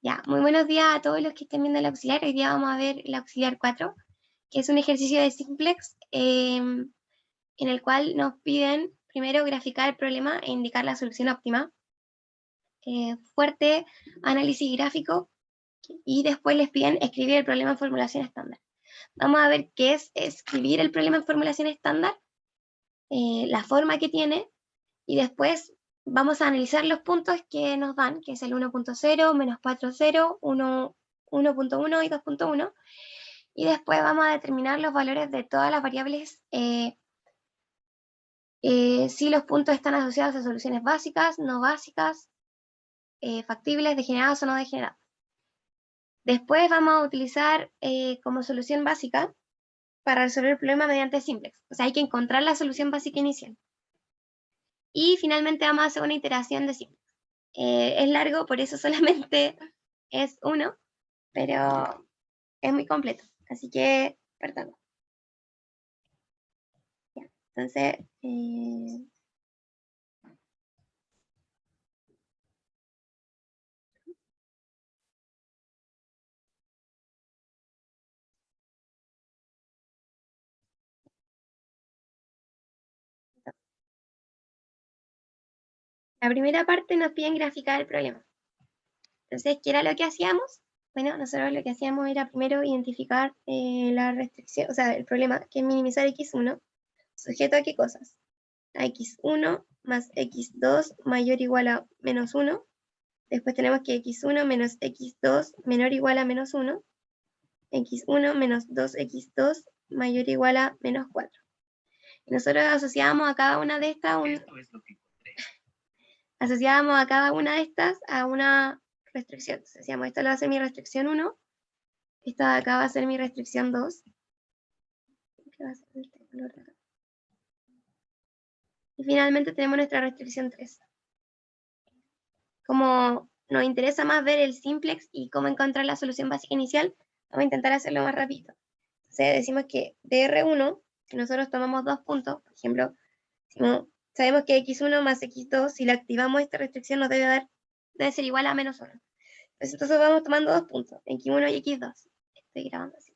Ya, muy buenos días a todos los que estén viendo el auxiliar. Hoy día vamos a ver el auxiliar 4, que es un ejercicio de simplex en el cual nos piden primero graficar el problema e indicar la solución óptima. Fuerte análisis gráfico y después les piden escribir el problema en formulación estándar. Vamos a ver qué es escribir el problema en formulación estándar, la forma que tiene y después vamos a analizar los puntos que nos dan, que es el 1.0, menos 4.0, 1.1 y 2.1, y después vamos a determinar los valores de todas las variables, si los puntos están asociados a soluciones básicas, no básicas, factibles, degenerados o no degenerados. Después vamos a utilizar como solución básica para resolver el problema mediante simplex. O sea, hay que encontrar la solución básica inicial. Y finalmente vamos a hacer una iteración de simplex. Es largo, por eso solamente es uno, pero es muy completo. Así que partamos. Ya. Entonces, la primera parte nos piden graficar el problema. Entonces, ¿qué era lo que hacíamos? Bueno, nosotros lo que hacíamos era primero identificar la restricción, o sea, el problema, que es minimizar x1, sujeto a qué cosas. A x1 más x2 mayor o igual a menos 1. Después tenemos que x1 menos x2 menor o igual a menos 1. X1 menos 2x2 mayor o igual a menos 4. Y nosotros asociábamos a cada una de estas asociábamos a cada una de estas a una restricción. Entonces decíamos, esta va a ser mi restricción 1, esta de acá va a ser mi restricción 2. Y finalmente tenemos nuestra restricción 3. Como nos interesa más ver el simplex y cómo encontrar la solución básica inicial, vamos a intentar hacerlo más rápido. Entonces decimos que de R1, si nosotros tomamos 2 puntos, por ejemplo, si no, sabemos que x1 más x2, si le activamos esta restricción nos debe ser igual a menos 1. Entonces vamos tomando 2 puntos, x1 y x2. Estoy grabando así.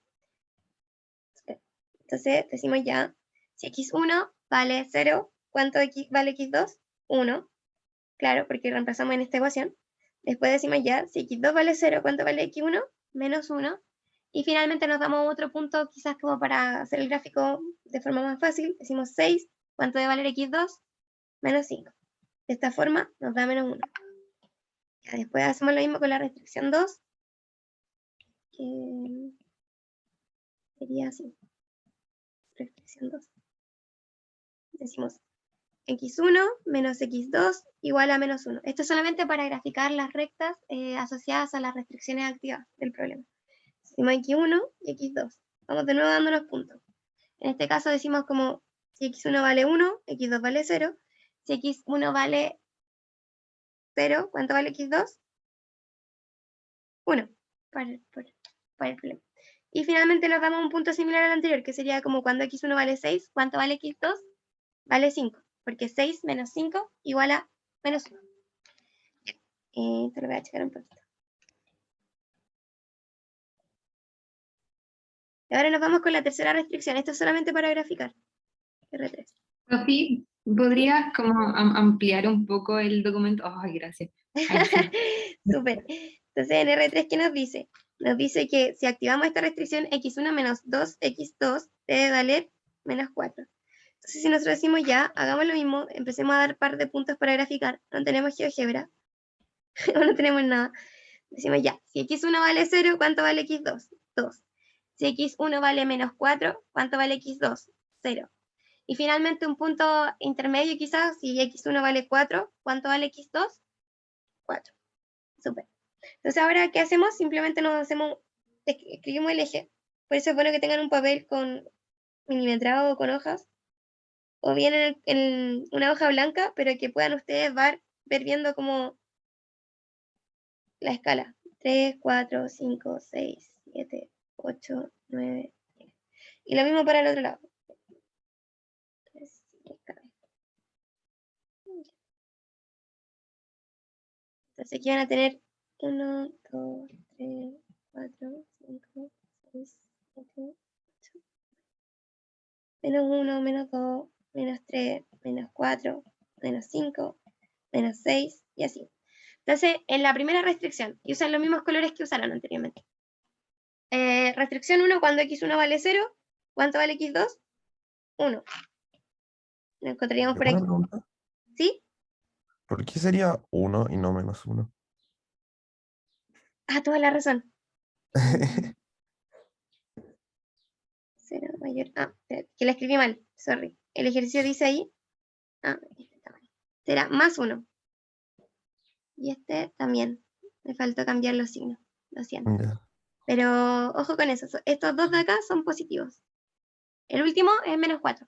Entonces decimos ya, si x1 vale 0, ¿cuánto vale x2? 1. Claro, porque reemplazamos en esta ecuación. Después decimos ya, si x2 vale 0, ¿cuánto vale x1? Menos 1. Y finalmente nos damos otro punto, quizás como para hacer el gráfico de forma más fácil. Decimos 6, ¿cuánto debe valer x2? Menos 5. De esta forma nos da menos 1. Ya, después hacemos lo mismo con la restricción 2, que sería así. Restricción 2. Decimos x1 menos x2 igual a menos 1. Esto es solamente para graficar las rectas asociadas a las restricciones activas del problema. Decimos x1 y x2. Vamos de nuevo dando los puntos. En este caso decimos como si x1 vale 1, x2 vale 0. Si x1 vale 0, ¿cuánto vale x2? 1 para el problema. Y finalmente nos damos un punto similar al anterior, que sería como cuando x1 vale 6, ¿cuánto vale x2? Vale 5, porque 6 menos 5 igual a menos 1. Esto lo voy a checar un poquito. Y ahora nos vamos con la tercera restricción. Esto es solamente para graficar. R3. Sofi, ¿podrías como ampliar un poco el documento? Ay, gracias. Ahí sí. Súper. Entonces en R3, ¿qué nos dice? Nos dice que si activamos esta restricción, x1 menos 2x2 debe valer menos 4. Entonces si nosotros decimos ya, hagamos lo mismo, empecemos a dar par de puntos para graficar, no tenemos GeoGebra, o no tenemos nada. Decimos ya, si x1 vale 0, ¿cuánto vale x2? 2. Si x1 vale menos 4, ¿cuánto vale x2? 0. Y finalmente un punto intermedio quizás, si x1 vale 4, ¿cuánto vale x2? 4. Súper. Entonces ahora, ¿qué hacemos? Simplemente escribimos el eje. Por eso es bueno que tengan un papel con milimetrado o con hojas, o bien en una hoja blanca, pero que puedan ustedes ver viendo como la escala. 3, 4, 5, 6, 7, 8, 9, 10. Y lo mismo para el otro lado. Entonces aquí van a tener 1, 2, 3, 4, 5, 6, 7, 8. Menos 1, menos 2, menos 3, menos 4, menos 5, menos 6, y así. Entonces, en la primera restricción, y usan los mismos colores que usaron anteriormente. Restricción 1, cuando x1 vale 0, ¿cuánto vale x2? 1. Lo encontraríamos por Una aquí. pregunta. ¿Sí? ¿Por qué sería 1 y no -1? Ah, toda la razón. 0 mayor. Ah, espérate, que la escribí mal. Sorry. El ejercicio dice ahí. Ah, este está mal. Será más 1. Y este también. Me faltó cambiar los signos. Lo siento. Ya. Pero ojo con eso. Estos dos de acá son positivos. El último es menos 4.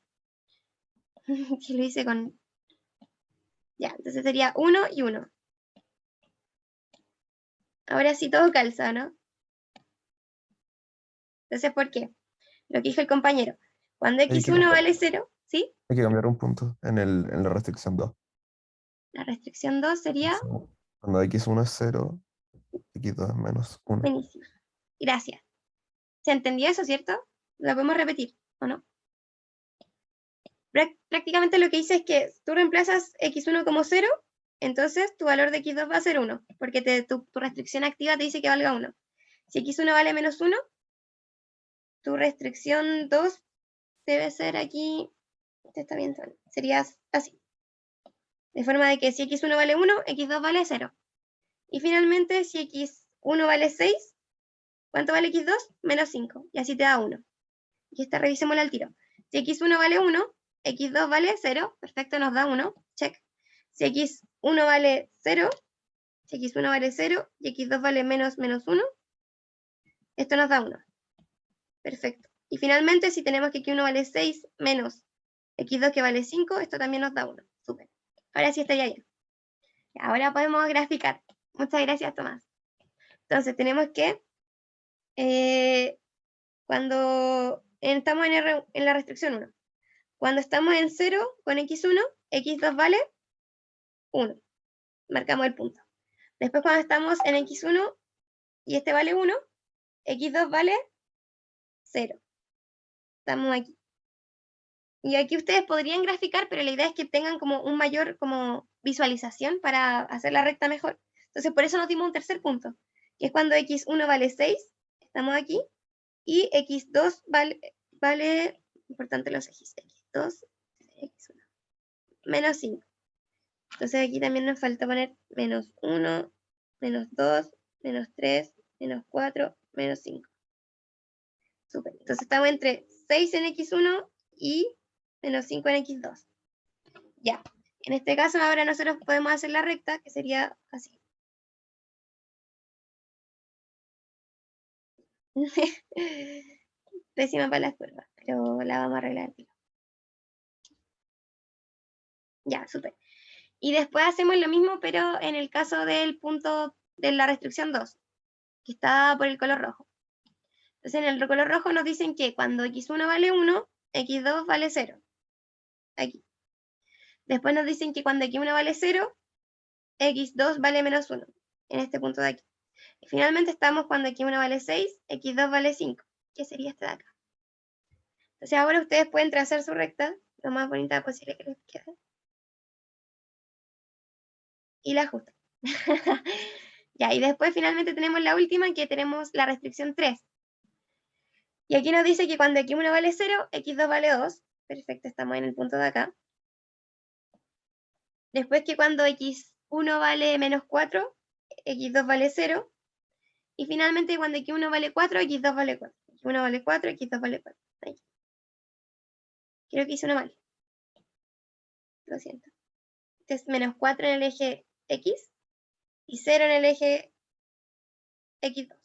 Que lo hice con. Ya, entonces sería 1 y 1. Ahora sí todo calza, ¿no? Entonces, ¿por qué? Lo que dijo el compañero. Cuando Hay que x1 cambiar, vale 0, ¿sí? hay que cambiar un punto en la restricción 2. La restricción 2 sería Cuando x1 es 0, x2 es -1. buenísima. Gracias. ¿Se entendió eso, cierto? Lo podemos repetir, ¿o no? Prácticamente lo que dice es que tú reemplazas x1 como 0, entonces tu valor de x2 va a ser 1, porque tu restricción activa te dice que valga 1. Si x1 vale menos 1, tu restricción 2 debe ser aquí, este está bien, sería así. De forma de que si x1 vale 1, x2 vale 0. Y finalmente, si x1 vale 6, ¿cuánto vale x2? Menos 5, y así te da 1. Y esta revisémosla al tiro. Si x1 vale 1, x2 vale 0, perfecto, nos da 1, check. Si x1 vale 0, si x1 vale 0 y x2 vale menos 1, esto nos da 1. Perfecto. Y finalmente, si tenemos que x1 vale 6 menos x2 que vale 5, esto también nos da 1. Súper. Ahora sí está ya. Ahora podemos graficar. Muchas gracias, Tomás. Entonces, tenemos que, cuando estamos en la restricción 1, cuando estamos en 0 con x1, x2 vale 1. Marcamos el punto. Después, cuando estamos en x1 y este vale 1, x2 vale 0. Estamos aquí. Y aquí ustedes podrían graficar, pero la idea es que tengan como un mayor como visualización para hacer la recta mejor. Entonces, por eso nos dimos un tercer punto, que es cuando x1 vale 6, estamos aquí, y x2 vale, importante los ejes, x2, x1, menos 5. Entonces aquí también nos falta poner menos 1, menos 2, menos 3, menos 4, menos 5. Súper. Entonces estamos entre 6 en x1 y menos 5 en x2. Ya. En este caso ahora nosotros podemos hacer la recta, que sería así. Pésima para las curvas, pero la vamos a arreglar. Ya, súper. Y después hacemos lo mismo, pero en el caso del punto de la restricción 2, que está por el color rojo. Entonces, en el color rojo nos dicen que cuando x1 vale 1, x2 vale 0. Aquí. Después nos dicen que cuando x1 vale 0, x2 vale menos 1. En este punto de aquí. Y finalmente estamos cuando x1 vale 6, x2 vale 5. Que sería este de acá. Entonces, ahora ustedes pueden trazar su recta lo más bonita posible que les quede. Y la ajustan. Ya, y después finalmente tenemos la última, que tenemos la restricción 3. Y aquí nos dice que cuando x1 vale 0, x2 vale 2. Perfecto, estamos en el punto de acá. Después que cuando x1 vale menos 4, x2 vale 0. Y finalmente cuando x1 vale 4, x2 vale 4. x1 vale 4, x2 vale 4. Ahí. Creo que hice una mal. Lo siento. Este es menos 4 en el eje x y 0 en el eje x2.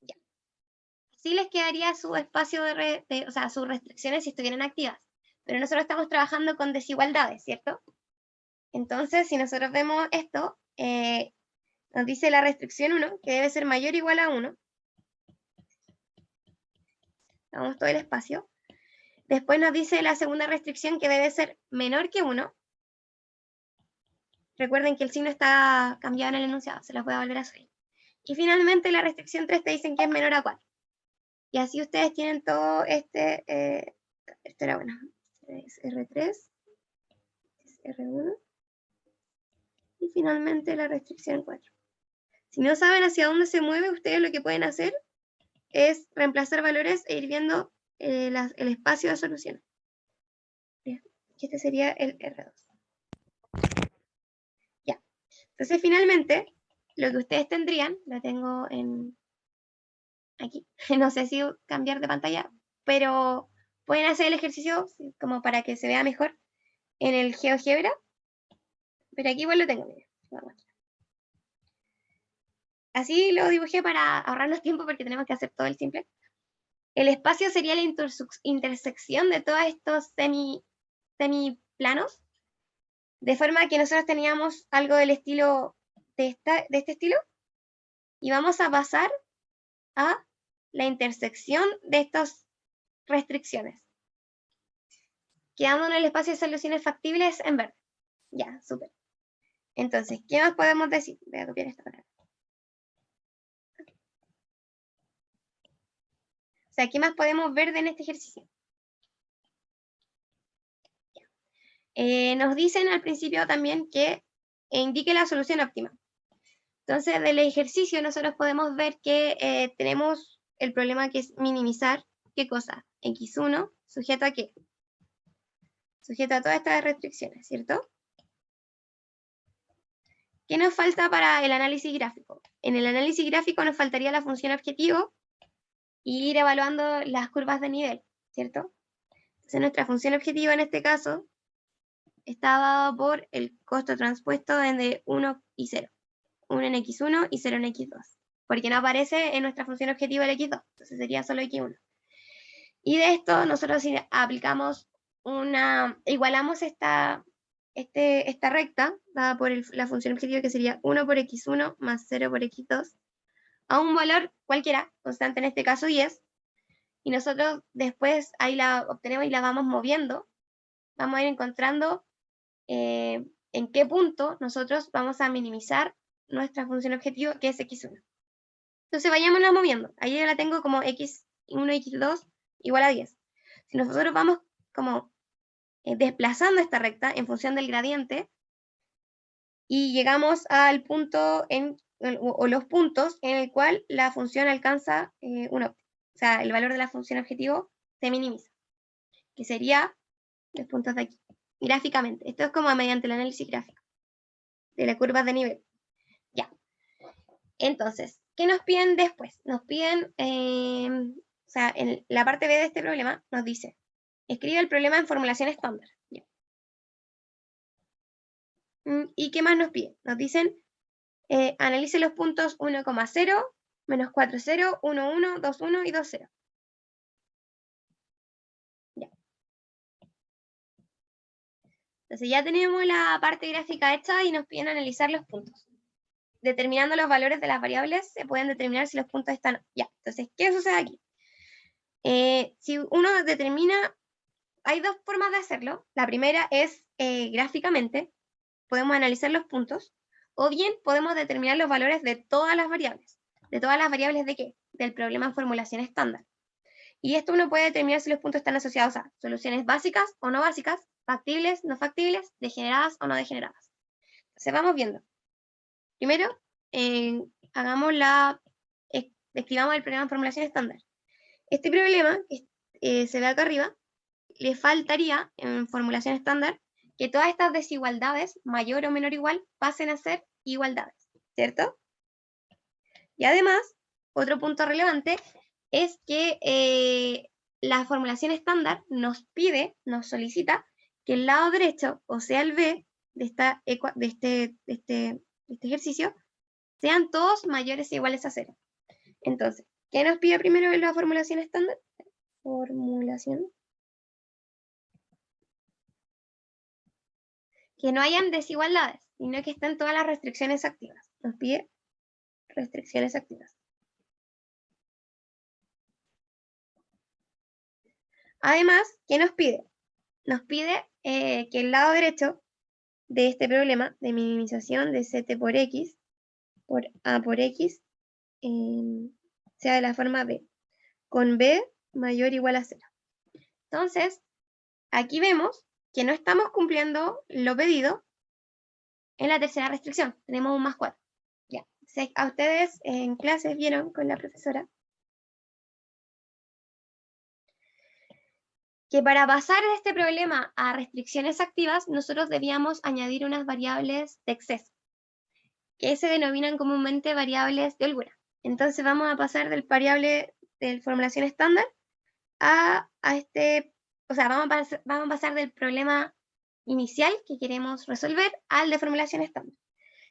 Ya. Así les quedaría su espacio o sea, sus restricciones si estuvieran activas. Pero nosotros estamos trabajando con desigualdades, ¿cierto? Entonces, si nosotros vemos esto, nos dice la restricción 1, que debe ser mayor o igual a 1. Damos todo el espacio. Después nos dice la segunda restricción, que debe ser menor que 1. Recuerden que el signo está cambiado en el enunciado, se las voy a volver a subir. Y finalmente la restricción 3 te dicen que es menor a 4. Y así ustedes tienen todo este era bueno, es R3, es R1, y finalmente la restricción 4. Si no saben hacia dónde se mueve, ustedes lo que pueden hacer es reemplazar valores e ir viendo el espacio de solución. Este sería el R2. Ya. Entonces, finalmente, lo que ustedes tendrían, lo tengo aquí, no sé si cambiar de pantalla, pero pueden hacer el ejercicio como para que se vea mejor en el GeoGebra, pero aquí igual lo tengo, miren. Así lo dibujé para ahorrarnos tiempo porque tenemos que hacer todo el simple. El espacio sería la intersección de todos estos semiplanos, de forma que nosotros teníamos algo del estilo de este estilo, y vamos a pasar a la intersección de estas restricciones, quedando en el espacio de soluciones factibles en verde. Ya, súper. Entonces, ¿qué más podemos decir? Voy a copiar esta palabra. O sea, ¿qué más podemos ver en este ejercicio? Nos dicen al principio también que indique la solución óptima. Entonces, del ejercicio nosotros podemos ver que tenemos el problema que es minimizar, ¿qué cosa? X1, ¿sujeto a qué? Sujeto a todas estas restricciones, ¿cierto? ¿Qué nos falta para el análisis gráfico? En el análisis gráfico nos faltaría la función objetivo y ir evaluando las curvas de nivel, ¿cierto? Entonces, nuestra función objetiva en este caso está dada por el costo transpuesto de 1 y 0. 1 en x1 y 0 en x2. Porque no aparece en nuestra función objetiva el x2. Entonces sería solo x1. Y de esto nosotros aplicamos igualamos esta recta dada por la función objetiva, que sería 1 por x1 más 0 por x2, a un valor cualquiera, constante en este caso 10, y nosotros después ahí la obtenemos y la vamos moviendo, vamos a ir encontrando en qué punto nosotros vamos a minimizar nuestra función objetivo, que es x1. Entonces vayámosla moviendo. Ahí yo la tengo como x1, x2 igual a 10. Si nosotros vamos como desplazando esta recta en función del gradiente y llegamos al punto o los puntos en el cual la función alcanza un óptimo. O sea, el valor de la función objetivo se minimiza, que sería los puntos de aquí, gráficamente. Esto es como mediante el análisis gráfico de la curva de nivel. Ya. Entonces, ¿qué nos piden después? Nos piden, o sea, en la parte B de este problema nos dice, escribe el problema en formulación estándar. Ya. ¿Y qué más nos piden? Nos dicen, analice los puntos 1,0, menos 4,0, 1,1, 2,1 y 2,0. Ya. Entonces ya tenemos la parte gráfica hecha y nos piden analizar los puntos. Determinando los valores de las variables, se pueden determinar si los puntos están... Ya, entonces, ¿qué sucede aquí? Si uno determina, hay dos formas de hacerlo. La primera es gráficamente, podemos analizar los puntos, o bien podemos determinar los valores de todas las variables. ¿De todas las variables de qué? Del problema en formulación estándar. Y esto uno puede determinar si los puntos están asociados a soluciones básicas o no básicas, factibles, no factibles, degeneradas o no degeneradas. Entonces vamos viendo. Primero, escribamos el problema en formulación estándar. Este problema, que se ve acá arriba, le faltaría en formulación estándar que todas estas desigualdades, mayor o menor igual, pasen a ser igualdades, ¿cierto? Y además, otro punto relevante es que la formulación estándar nos solicita que el lado derecho, o sea el B de este ejercicio, sean todos mayores o iguales a 0. Entonces, ¿qué nos pide primero en la formulación estándar? Formulación. Que no hayan desigualdades, sino que estén todas las restricciones activas. Nos pide restricciones activas. Además, ¿qué nos pide? Nos pide que el lado derecho de este problema de minimización de ct por x por a por x sea de la forma b, con b mayor o igual a 0. Entonces, aquí vemos que no estamos cumpliendo lo pedido en la tercera restricción. Tenemos un más 4. Ya. A ustedes en clases vieron con la profesora que para pasar de este problema a restricciones activas, nosotros debíamos añadir unas variables de exceso, que se denominan comúnmente variables de holgura. Entonces vamos a pasar del variable de formulación estándar a este, o sea, vamos a pasar del problema inicial que queremos resolver al de formulación estándar.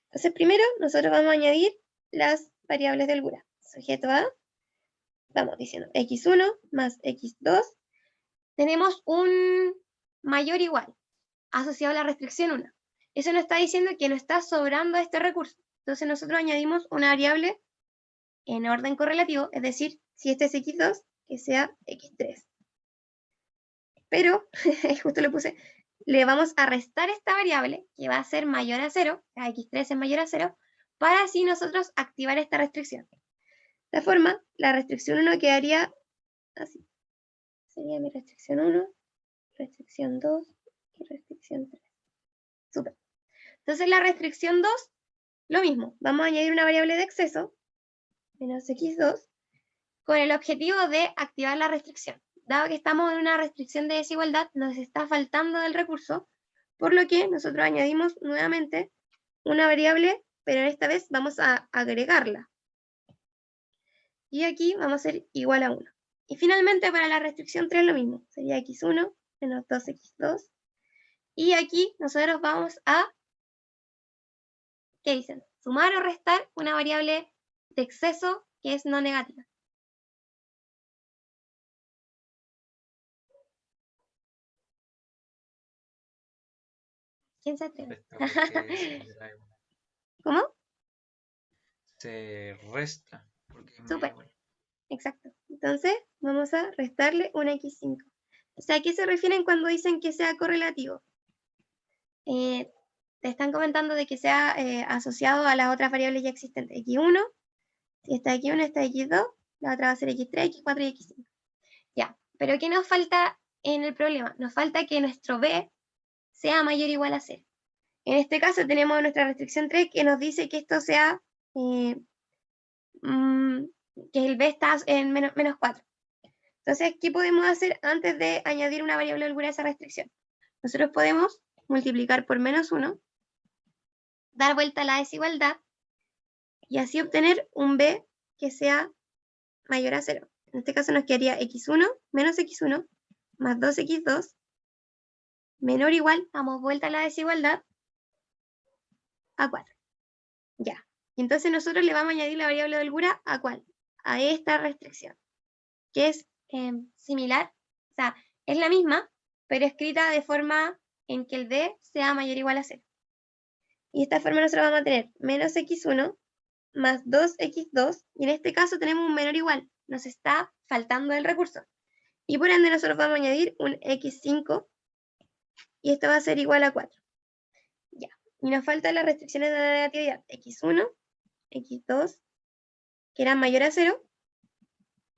Entonces primero nosotros vamos a añadir las variables de holgura. Sujeto a, vamos diciendo x1 más x2, tenemos un mayor o igual asociado a la restricción 1. Eso nos está diciendo que nos está sobrando este recurso. Entonces nosotros añadimos una variable en orden correlativo, es decir, si este es x2, que sea x3. Pero, justo lo puse, le vamos a restar esta variable, que va a ser mayor a 0, la x3 es mayor a 0, para así nosotros activar esta restricción. De esta forma, la restricción 1 quedaría así. Sería mi restricción 1, restricción 2 y restricción 3. Súper. Entonces la restricción 2, lo mismo. Vamos a añadir una variable de exceso, menos x2, con el objetivo de activar la restricción. Dado que estamos en una restricción de desigualdad, nos está faltando del recurso, por lo que nosotros añadimos nuevamente una variable, pero esta vez vamos a agregarla. Y aquí vamos a ser igual a 1. Y finalmente para la restricción 3 lo mismo, sería x1 menos 2x2. Y aquí nosotros vamos a, ¿qué dicen? Sumar o restar una variable de exceso que es no negativa. ¿Quién se atreve? ¿Cómo? Se resta. Porque es Súper. mayor. Exacto. Entonces, vamos a restarle un x5. O sea, ¿a qué se refieren cuando dicen que sea correlativo? Te están comentando de que sea asociado a las otras variables ya existentes. x1, si está x1, está x2, la otra va a ser x3, x4 y x5. Ya, pero ¿qué nos falta en el problema? Nos falta que nuestro b sea mayor o igual a 0. En este caso tenemos nuestra restricción 3 que nos dice que esto sea que el b está en menos 4. Entonces, ¿qué podemos hacer antes de añadir una variable de holgura a esa restricción? Nosotros podemos multiplicar por menos 1, dar vuelta a la desigualdad y así obtener un b que sea mayor a 0. En este caso nos quedaría x1 menos x1 más 2x2 menor o igual, damos vuelta a la desigualdad, a 4. Ya. Entonces nosotros le vamos a añadir la variable de holgura a ¿cuál? A esta restricción, que es similar, o sea, es la misma, pero escrita de forma en que el b sea mayor o igual a 0. Y de esta forma nosotros vamos a tener menos x1 más 2x2, y en este caso tenemos un menor o igual, nos está faltando el recurso. Y por ende nosotros vamos a añadir un x5, y esto va a ser igual a 4. Ya. Y nos faltan las restricciones de la negatividad, x1, x2, que eran mayor a 0.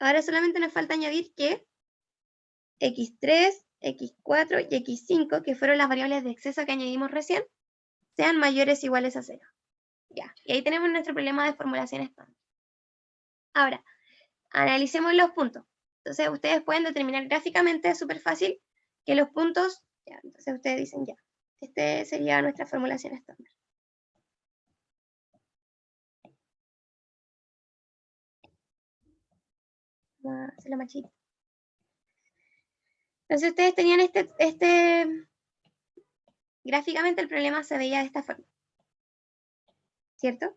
Ahora solamente nos falta añadir que x3, x4 y x5, que fueron las variables de exceso que añadimos recién, sean mayores o iguales a 0. Ya, y ahí tenemos nuestro problema de formulación estándar. Ahora, analicemos los puntos. Entonces, ustedes pueden determinar gráficamente, es súper fácil, que los puntos, ya, entonces ustedes dicen ya, este sería nuestra formulación estándar. Vamos a hacerlo más chiquito. Entonces, ustedes tenían gráficamente el problema se veía de esta forma, ¿cierto?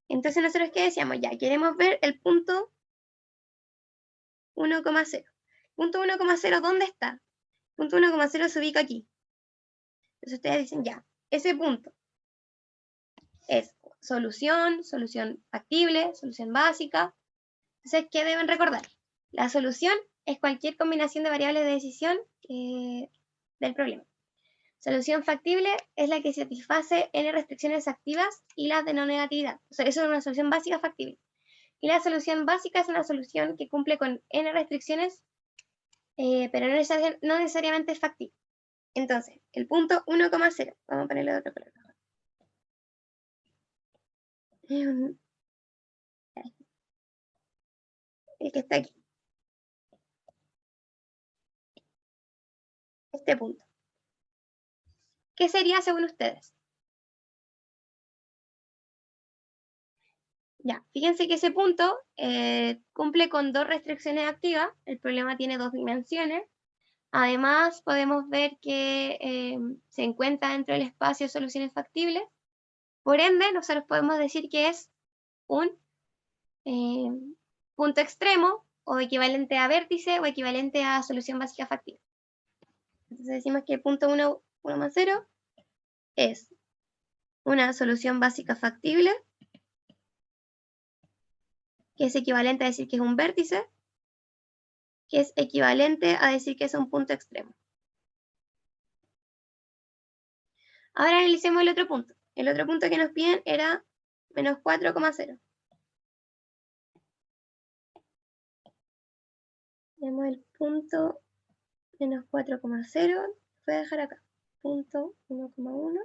Entonces nosotros, ¿qué decíamos? Ya, queremos ver el punto 1,0. Punto 1,0, ¿dónde está? Punto 1,0 se ubica aquí. Entonces ustedes dicen, ya, ese punto es solución factible, solución básica. Entonces, ¿qué deben recordar? La solución es cualquier combinación de variables de decisión del problema. O Solución factible es la que satisface n restricciones activas y las de no negatividad. O sea, eso es una solución básica factible. Y la solución básica es una solución que cumple con n restricciones, pero no necesariamente es factible. Entonces, el punto 1,0, vamos a ponerle otro color. El que está aquí. Este punto. ¿Qué sería según ustedes? Ya, fíjense que ese punto cumple con 2 restricciones activas. El problema tiene 2 dimensiones. Además, podemos ver que se encuentra dentro del espacio de soluciones factibles. Por ende, nosotros podemos decir que es un punto extremo o equivalente a vértice o equivalente a solución básica factible. Entonces decimos que el punto 1,0 es una solución básica factible, que es equivalente a decir que es un vértice, que es equivalente a decir que es un punto extremo. Ahora analicemos el otro punto. El otro punto que nos piden era menos 4,0. Tenemos el punto menos 4,0, voy a dejar acá, punto 1,1,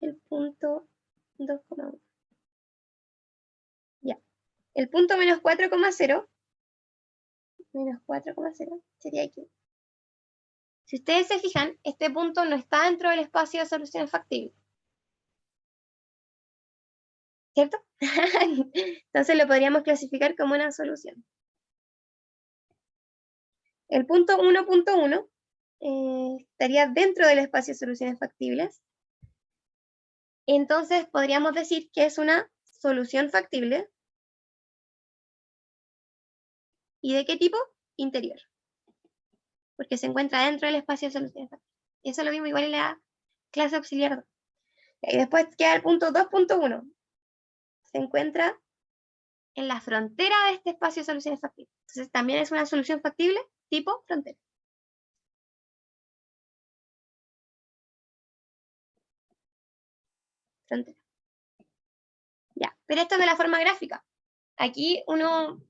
el punto 2,1. Ya, el punto menos 4,0 sería aquí. Si ustedes se fijan, este punto no está dentro del espacio de soluciones factibles. ¿Cierto? Entonces lo podríamos clasificar como una solución. El punto 1,1 estaría dentro del espacio de soluciones factibles. Entonces podríamos decir que es una solución factible. ¿Y de qué tipo? Interior. Porque se encuentra dentro del espacio de soluciones factibles. Y eso lo vimos igual en la clase auxiliar 2. Y después queda el punto 2,1. Se encuentra en la frontera de este espacio de soluciones factibles. Entonces también es una solución factible tipo frontera. Frontera. Ya, pero esto es de la forma gráfica. Aquí uno,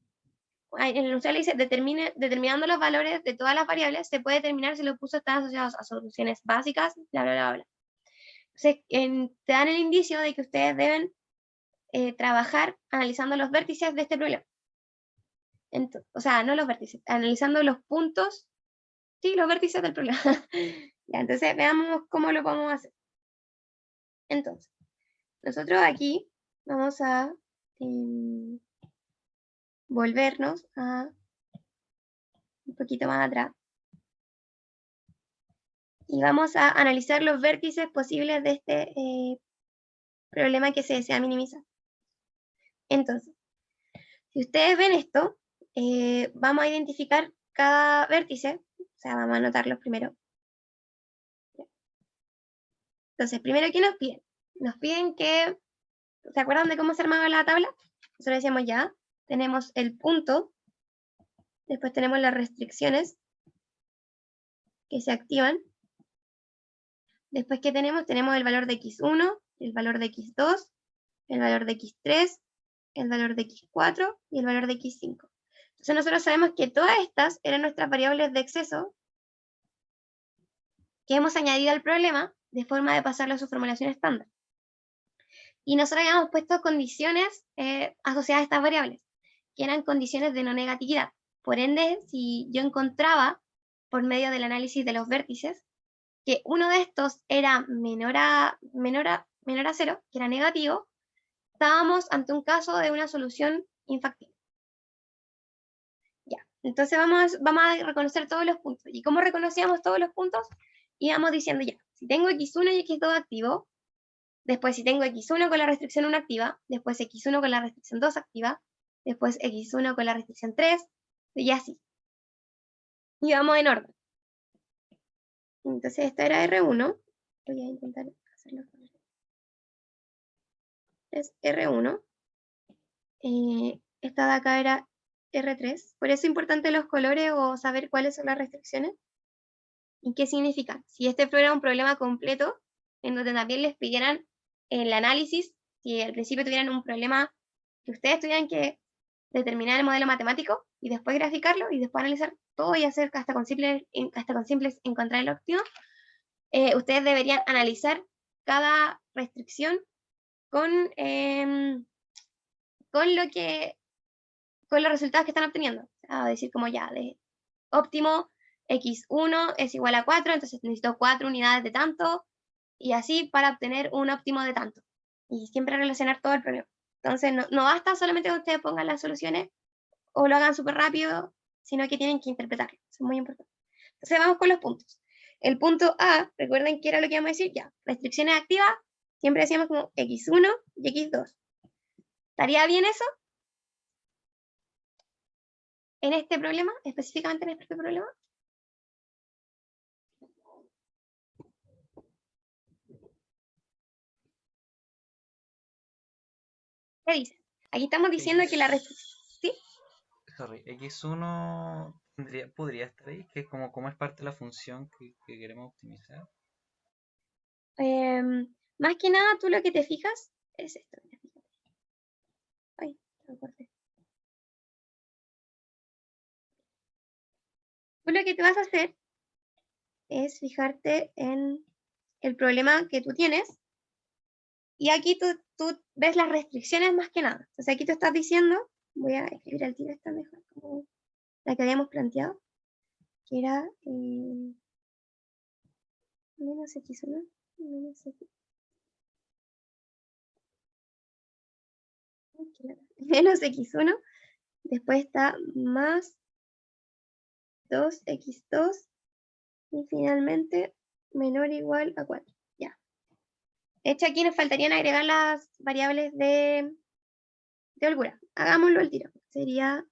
en el enunciado dice, determinando los valores de todas las variables, se puede determinar si los puntos están asociados a soluciones básicas, bla, bla, bla, bla. Entonces, te dan el indicio de que ustedes deben trabajar analizando los vértices de este problema. O sea, no los vértices, analizando los puntos, sí, los vértices del problema. Ya, entonces, veamos cómo lo podemos hacer. Entonces, nosotros aquí vamos a volvernos a un poquito más atrás. Y vamos a analizar los vértices posibles de este problema que se desea minimizar. Entonces, si ustedes ven esto, vamos a identificar cada vértice, o sea, vamos a anotarlos primero. Entonces, primero, ¿qué nos piden? Nos piden que, ¿se acuerdan de cómo se armaba la tabla? Nosotros decíamos ya, tenemos el punto, después tenemos las restricciones que se activan. Después, ¿qué tenemos? Tenemos el valor de x1, el valor de x2, el valor de x3, el valor de x4 y el valor de x5. Entonces nosotros sabemos que todas estas eran nuestras variables de exceso que hemos añadido al problema de forma de pasarlo a su formulación estándar. Y nosotros habíamos puesto condiciones asociadas a estas variables, que eran condiciones de no negatividad. Por ende, si yo encontraba, por medio del análisis de los vértices, que uno de estos era menor a 0, que era negativo, estábamos ante un caso de una solución infactible. Ya, entonces vamos a reconocer todos los puntos. ¿Y cómo reconocíamos todos los puntos? Íbamos diciendo ya, si tengo x1 y x2 activo, después si tengo x1 con la restricción 1 activa, después x1 con la restricción 2 activa, después x1 con la restricción 3, y así. Y vamos en orden. Entonces esta era R1. Voy a intentar hacerlo. Es R1. Esta de acá era R3. Por eso es importante los colores o saber cuáles son las restricciones. ¿Y qué significa? Si este fuera un problema completo, en donde también les pidieran el análisis, si al principio tuvieran un problema que ustedes tuvieran que determinar el modelo matemático y después graficarlo y después analizar todo y hacer hasta con simples encontrar el óptimo, ustedes deberían analizar cada restricción con los resultados que están obteniendo. O sea, decir como ya, de óptimo, x1 es igual a 4, entonces necesito 4 unidades de tanto, y así para obtener un óptimo de tanto. Y siempre relacionar todo el problema. Entonces, no basta solamente que ustedes pongan las soluciones o lo hagan súper rápido, sino que tienen que interpretarlo. Eso es muy importante. Entonces, vamos con los puntos. El punto A, recuerden que era lo que íbamos a decir ya. Restricciones activas, siempre decíamos como x1 y x2. ¿Estaría bien eso? En este problema, específicamente en este problema. ¿Qué dice? Aquí estamos diciendo que la restricción... ¿Sí? Sorry, x1 podría estar ahí, que es como es parte de la función que queremos optimizar. Más que nada, tú lo que te fijas es esto. Ay, lo corté. Tú lo que te vas a hacer es fijarte en el problema que tú tienes y aquí tú ves las restricciones más que nada. Entonces aquí tú estás diciendo, voy a escribir al tiro esta mejor como la que habíamos planteado, que era menos x1, menos x. Menos x1, después está más 2x2 y finalmente menor o igual a 4. Ya. De hecho, aquí nos faltarían agregar las variables de holgura. Hagámoslo al tiro. Sería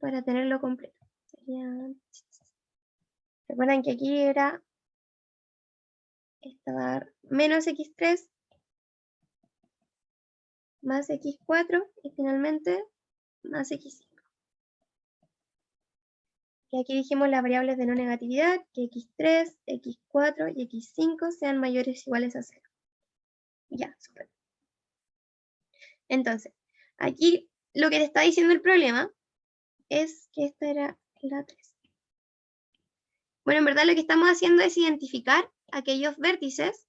para tenerlo completo. Recuerden que aquí estaba menos x3 más x4 y finalmente más x5. Y aquí dijimos las variables de no negatividad, que x3, x4 y x5 sean mayores o iguales a 0. Ya, súper. Entonces, aquí lo que te está diciendo el problema es que esta era la 3. Bueno, en verdad lo que estamos haciendo es identificar aquellos vértices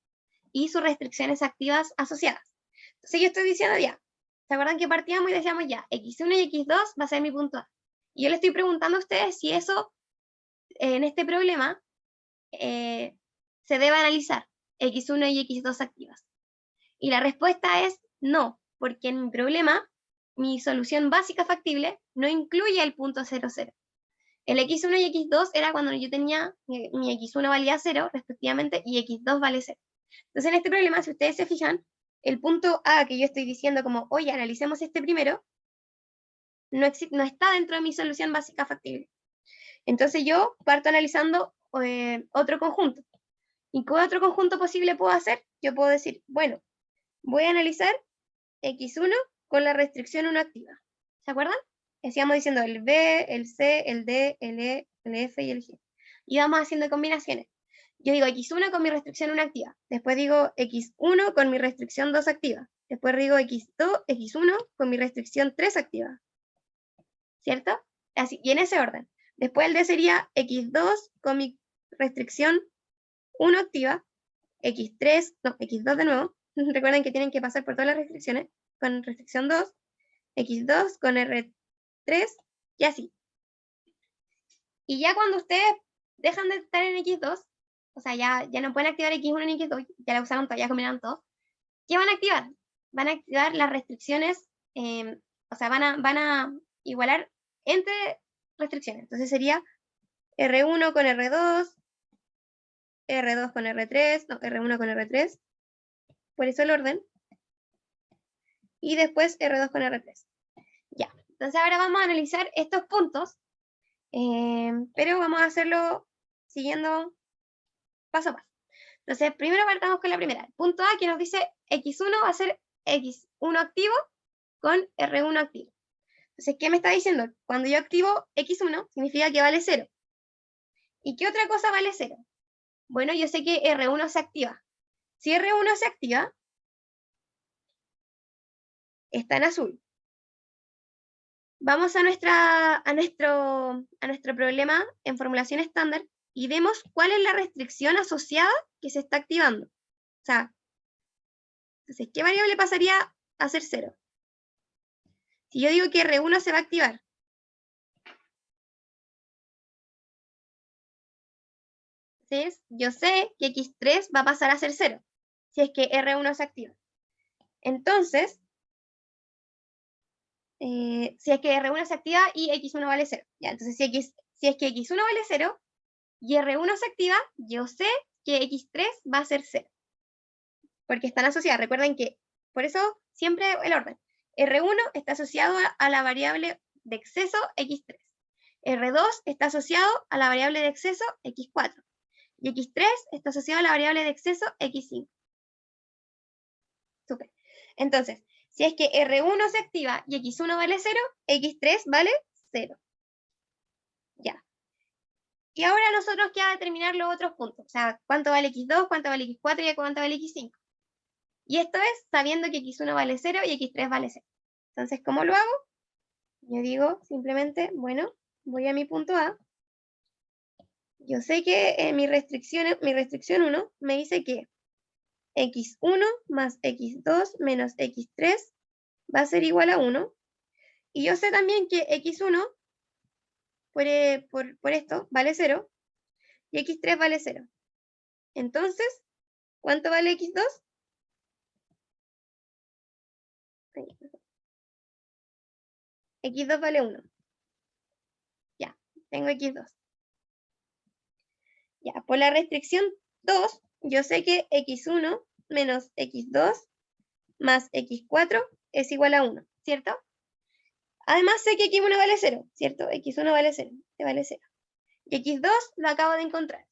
y sus restricciones activas asociadas. Entonces yo estoy diciendo ya, ¿se acuerdan que partíamos y decíamos ya, x1 y x2 va a ser mi punto A? Y yo le estoy preguntando a ustedes si eso, en este problema, se debe analizar x1 y x2 activas. Y la respuesta es no, porque en mi problema, mi solución básica factible no incluye el punto 0, 0. El x1 y x2 era cuando yo tenía, mi x1 valía 0 respectivamente y x2 vale 0. Entonces en este problema, si ustedes se fijan, el punto A que yo estoy diciendo como, oye, analicemos este primero, no está dentro de mi solución básica factible. Entonces yo parto analizando otro conjunto. ¿Y qué otro conjunto posible puedo hacer? Yo puedo decir, bueno, voy a analizar x1 con la restricción 1 activa. ¿Se acuerdan? Decíamos diciendo el B, el C, el D, el E, el F y el G. Y vamos haciendo combinaciones. Yo digo x1 con mi restricción 1 activa. Después digo x1 con mi restricción 2 activa. Después digo x1 con mi restricción 3 activa. ¿Cierto? Así, y en ese orden. Después el D sería x2 con mi restricción 1 activa. x2 de nuevo. Recuerden que tienen que pasar por todas las restricciones. Con restricción 2. x2 con R3 y así. Y ya cuando ustedes dejan de estar en x2, o sea, ya no pueden activar x1 ni x2, ya la usaron todas, ya combinaron todo. ¿Qué van a activar? Van a activar las restricciones, o sea, van a igualar entre restricciones. Entonces sería R1 con R2, R2 con R3, no, R1 con R3, por eso el orden. Y después R2 con R3. Ya, entonces ahora vamos a analizar estos puntos, pero vamos a hacerlo siguiendo paso a paso. Entonces, primero partamos con la primera. El punto A que nos dice x1 va a ser x1 activo con R1 activo. Entonces, ¿qué me está diciendo? Cuando yo activo x1, significa que vale 0. ¿Y qué otra cosa vale 0? Bueno, yo sé que R1 se activa. Si R1 se activa, está en azul. Vamos a nuestro problema en formulación estándar y vemos cuál es la restricción asociada que se está activando. O sea, entonces, ¿qué variable pasaría a ser 0? Si yo digo que R1 se va a activar, entonces yo sé que X3 va a pasar a ser 0, si es que R1 se activa. Entonces, si es que R1 se activa y X1 vale 0. Ya, entonces, si es que X1 vale 0 y R1 se activa, yo sé que X3 va a ser 0. Porque están asociadas. Recuerden que, por eso, siempre el orden. R1 está asociado a la variable de exceso X3. R2 está asociado a la variable de exceso X4. Y X3 está asociado a la variable de exceso X5. Súper. Entonces, si es que R1 se activa y X1 vale 0, X3 vale 0. Ya. Y ahora nosotros queda determinar los otros puntos. O sea, cuánto vale X2, cuánto vale X4 y cuánto vale X5. Y esto es sabiendo que X1 vale 0 y X3 vale 0. Entonces, ¿cómo lo hago? Yo digo simplemente, bueno, voy a mi punto A. Yo sé que mi restricción 1 me dice que X1 más X2 menos X3 va a ser igual a 1. Y yo sé también que X1 por esto vale 0 y X3 vale 0. Entonces, ¿cuánto vale X2? X2 vale 1. Ya, tengo X2. Ya, por la restricción 2, yo sé que X1 menos X2 más X4 es igual a 1, ¿cierto? Además sé que X1 vale 0, ¿cierto? X1 vale 0, te vale 0. Y X2 lo acabo de encontrar,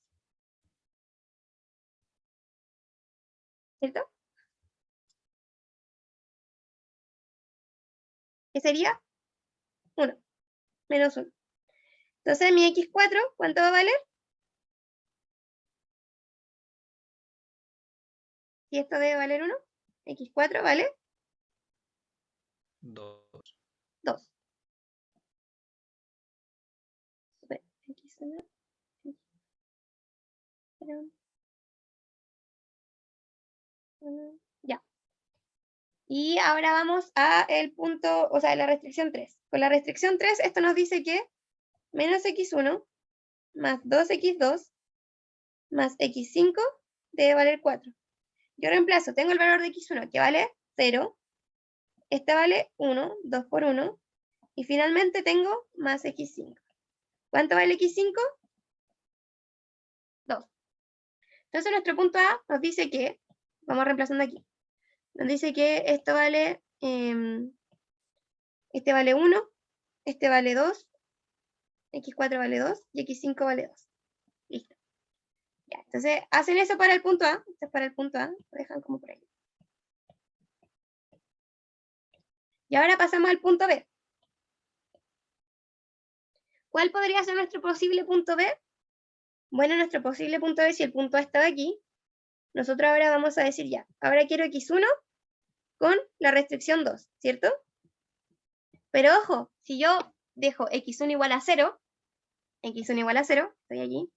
¿cierto? ¿Qué sería? 1, menos 1. Entonces mi X4, ¿cuánto va a valer? Si esto debe valer 1, X4 vale 2. 2. Super. X1, ya. Y ahora vamos a el punto, o sea, la restricción 3. Con la restricción 3, esto nos dice que menos X1 más 2X2 más X5 debe valer 4. Yo reemplazo, tengo el valor de X1 que vale 0, este vale 1, 2 por 1, y finalmente tengo más X5. ¿Cuánto vale X5? 2. Entonces nuestro punto A nos dice que, vamos reemplazando aquí, nos dice que esto vale, este vale 1, este vale 2, X4 vale 2 y X5 vale 2. Listo. Ya, entonces hacen eso para el punto A, esto es para el punto A, lo dejan como por ahí. Y ahora pasamos al punto B. ¿Cuál podría ser nuestro posible punto B? Bueno, nuestro posible punto B, si el punto A estaba aquí, nosotros ahora vamos a decir ya, ahora quiero X1 con la restricción 2, ¿cierto? Pero ojo, si yo dejo X1 igual a 0, X1 igual a 0, estoy allí,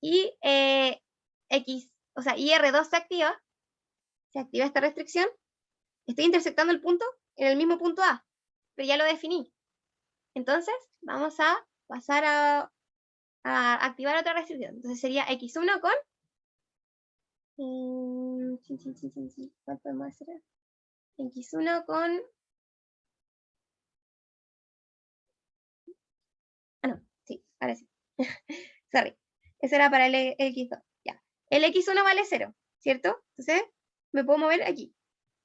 y y R2 se activa esta restricción, estoy intersectando el punto en el mismo punto A, pero ya lo definí. Entonces, vamos a pasar a activar otra restricción. Entonces sería X1 con... ¿cuál podemos hacer? X1 con... Ah, no, sí, ahora sí. Sorry. Eso era para el X2. Ya. El X1 vale 0, ¿cierto? Entonces, me puedo mover aquí.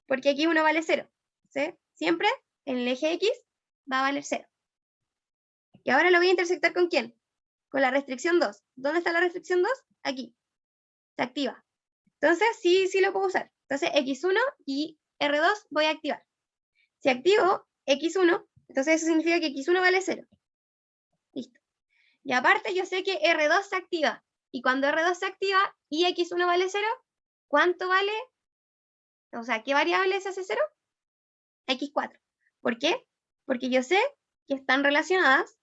Porque aquí 1 vale 0. ¿Sí? Siempre en el eje X va a valer 0. Y ahora lo voy a intersectar ¿con quién? Con la restricción 2. ¿Dónde está la restricción 2? Aquí. Se activa. Entonces, sí lo puedo usar. Entonces, X1 y R2 voy a activar. Si activo X1, entonces eso significa que X1 vale 0. Listo. Y aparte yo sé que R2 se activa. Y cuando R2 se activa y X1 vale 0, ¿cuánto vale? O sea, ¿qué variable se hace 0? X4. ¿Por qué? Porque yo sé que están relacionadas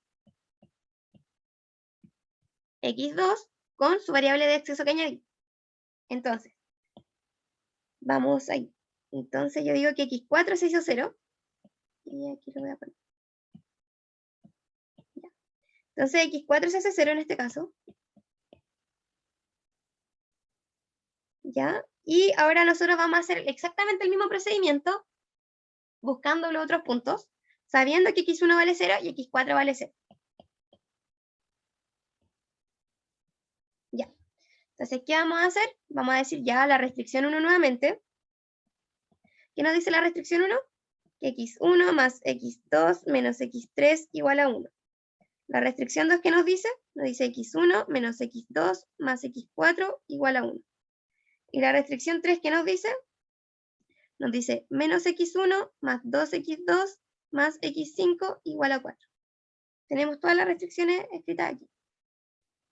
X2 con su variable de exceso que añadí. Entonces, vamos ahí. Entonces yo digo que X4 se hizo 0. Y aquí lo voy a poner. Ya. Entonces X4 se hace 0 en este caso. ¿Ya? Y ahora nosotros vamos a hacer exactamente el mismo procedimiento, buscando los otros puntos, sabiendo que X1 vale 0 y X4 vale 0. Ya. Entonces, ¿qué vamos a hacer? Vamos a decir ya la restricción 1 nuevamente. ¿Qué nos dice la restricción 1? Que X1 más X2 menos X3 igual a 1. La restricción 2, ¿qué nos dice? Nos dice X1 menos X2 más X4 igual a 1. Y la restricción 3, ¿qué nos dice? Nos dice menos X1 más 2X2 más X5 igual a 4. Tenemos todas las restricciones escritas aquí.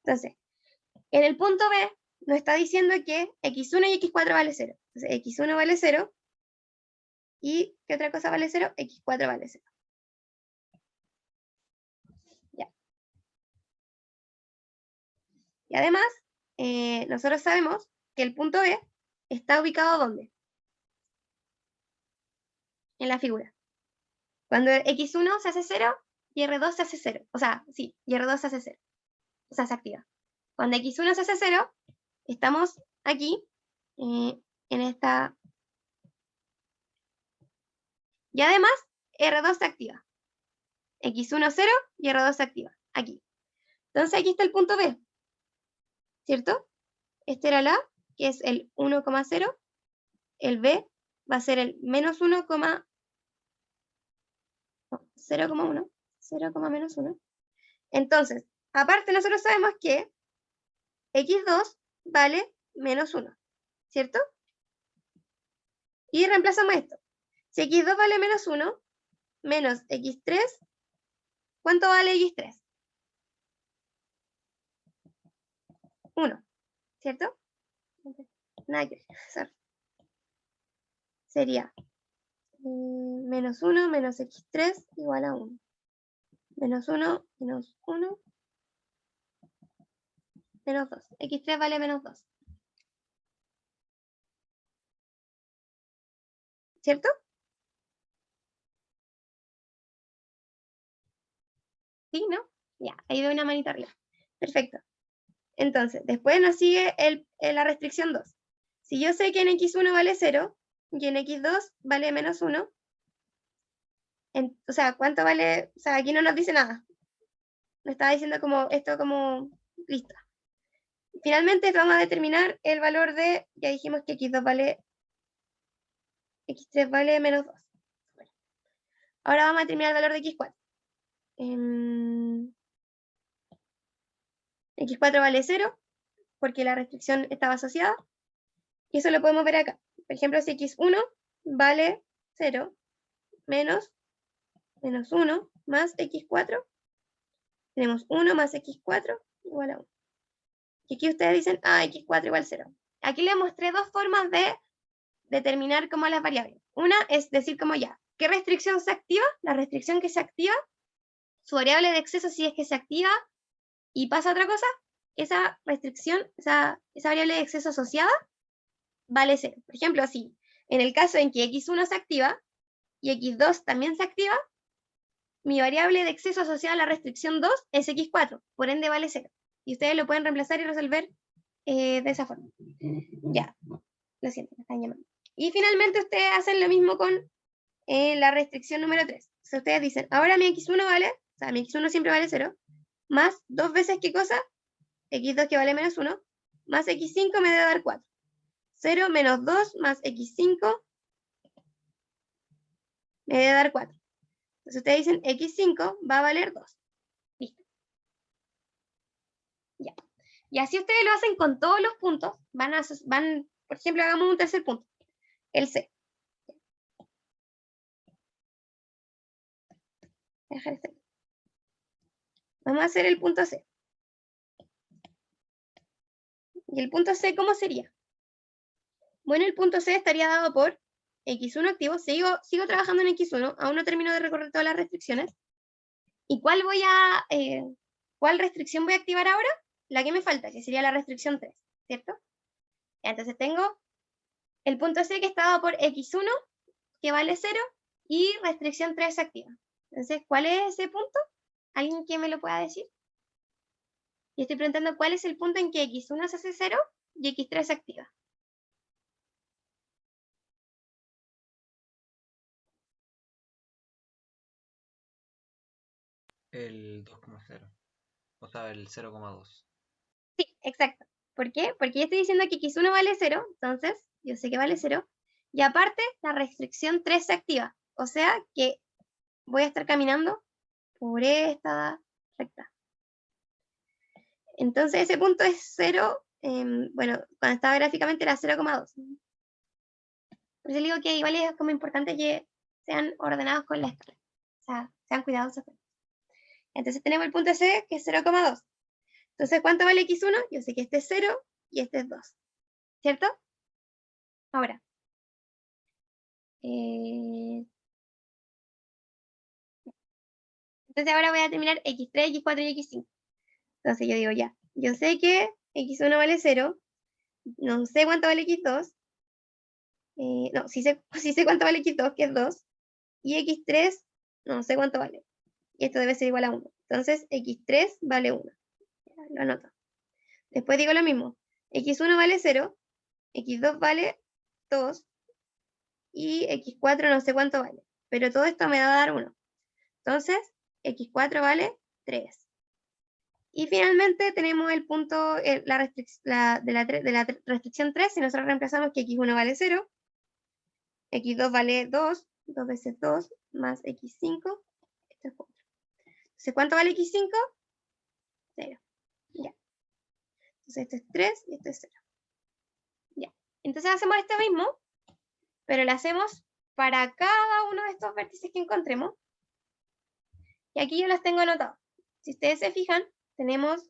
Entonces, en el punto B nos está diciendo que X1 y X4 vale 0. Entonces, X1 vale 0. ¿Y qué otra cosa vale 0? X4 vale 0. Ya. Y además, nosotros sabemos que el punto B está ubicado ¿dónde? En la figura. Cuando X1 se hace 0 y R2 se hace 0. O sea, sí, y R2 se hace 0. O sea, se activa. Cuando X1 se hace 0, estamos aquí, en esta. Y además, R2 se activa. X1 0 y R2 se activa. Aquí. Entonces aquí está el punto B. ¿Cierto? Este era el A, que es el 1,0. El B va a ser el menos 0,1. 0,-1. Entonces, aparte nosotros sabemos que X2 vale menos 1. ¿Cierto? Y reemplazamos esto. Si X2 vale menos 1, menos X3, ¿cuánto vale X3? 1, ¿cierto? Nada que hacer. Sería menos 1 menos X3 igual a 1. Menos 1 menos 1 menos 2. X3 vale menos 2. ¿Cierto? ¿Sí, no? Ya, ahí veo una manita arriba. Perfecto. Entonces, después nos sigue la restricción 2. Si yo sé que en X1 vale 0 y en X2 vale menos 1, o sea, ¿cuánto vale? O sea, aquí no nos dice nada. Nos está diciendo como esto como listo. Finalmente vamos a determinar el valor de, ya dijimos que X2 vale, X3 vale menos 2. Bueno, ahora vamos a determinar el valor de X4. X4 vale 0, porque la restricción estaba asociada. Y eso lo podemos ver acá. Por ejemplo, si X1 vale 0 menos 1 más X4, tenemos 1 más X4 igual a 1. Y aquí ustedes dicen, X4 igual 0. Aquí les mostré dos formas de determinar como las variables. Una es decir como ya, ¿qué restricción se activa? La restricción que se activa, su variable de exceso si es que se activa y pasa otra cosa, esa restricción, esa variable de exceso asociada, vale 0. Por ejemplo, si en el caso en que X1 se activa y X2 también se activa, mi variable de exceso asociada a la restricción 2 es X4, por ende vale 0. Y ustedes lo pueden reemplazar y resolver de esa forma. Ya, lo siento, me están llamando. Y finalmente ustedes hacen lo mismo con la restricción número 3. Si ustedes dicen, ahora mi X1 vale, o sea, mi X1 siempre vale 0, más 2 veces, ¿qué cosa? X2 que vale menos 1, más X5 me debe dar 4. 0 menos 2 más X5 me debe dar 4. Entonces ustedes dicen X5 va a valer 2. Listo. Ya. Y así ustedes lo hacen con todos los puntos. Por ejemplo, hagamos un tercer punto. El C. Voy a dejar este. Vamos a hacer el punto C. ¿Y el punto C cómo sería? Bueno, el punto C estaría dado por x1 activo. Sigo trabajando en x1, aún no termino de recorrer todas las restricciones. ¿Y cuál restricción voy a activar ahora? La que me falta, que sería la restricción 3, ¿cierto? Entonces tengo el punto C que está dado por x1, que vale 0, y restricción 3 se activa. Entonces, ¿cuál es ese punto? ¿Alguien que me lo pueda decir? Y estoy preguntando cuál es el punto en que x1 se hace 0 y x3 se activa. El 2,0. O sea, el 0,2. Sí, exacto. ¿Por qué? Porque yo estoy diciendo que x1 vale 0, entonces yo sé que vale 0. Y aparte, la restricción 3 se activa. O sea que voy a estar caminando por esta recta. Entonces ese punto es 0, bueno, cuando estaba gráficamente era 0,2. Por eso digo que igual es como importante que sean ordenados con la escala. O sea, sean cuidadosos. Entonces tenemos el punto C, que es 0,2. Entonces, ¿cuánto vale x1? Yo sé que este es 0 y este es 2. ¿Cierto? Ahora. Entonces ahora voy a terminar x3, x4 y x5. Entonces yo digo ya, yo sé que x1 vale 0, no sé cuánto vale x2, no, sí sé, sí sé cuánto vale x2, que es 2, y x3 no sé cuánto vale, y esto debe ser igual a 1. Entonces x3 vale 1, lo anoto. Después digo lo mismo, x1 vale 0, x2 vale 2, y x4 no sé cuánto vale, pero todo esto me va a dar 1. Entonces, x4 vale 3. Y finalmente tenemos el punto de la restricción 3, si nosotros reemplazamos que x1 vale 0, x2 vale 2, 2 veces 2, más x5, esto es 4. Entonces, ¿cuánto vale x5? 0. Ya. Entonces, esto es 3 y esto es 0. Ya. Entonces hacemos esto mismo, pero lo hacemos para cada uno de estos vértices que encontremos. Y aquí yo los tengo anotados. Si ustedes se fijan, tenemos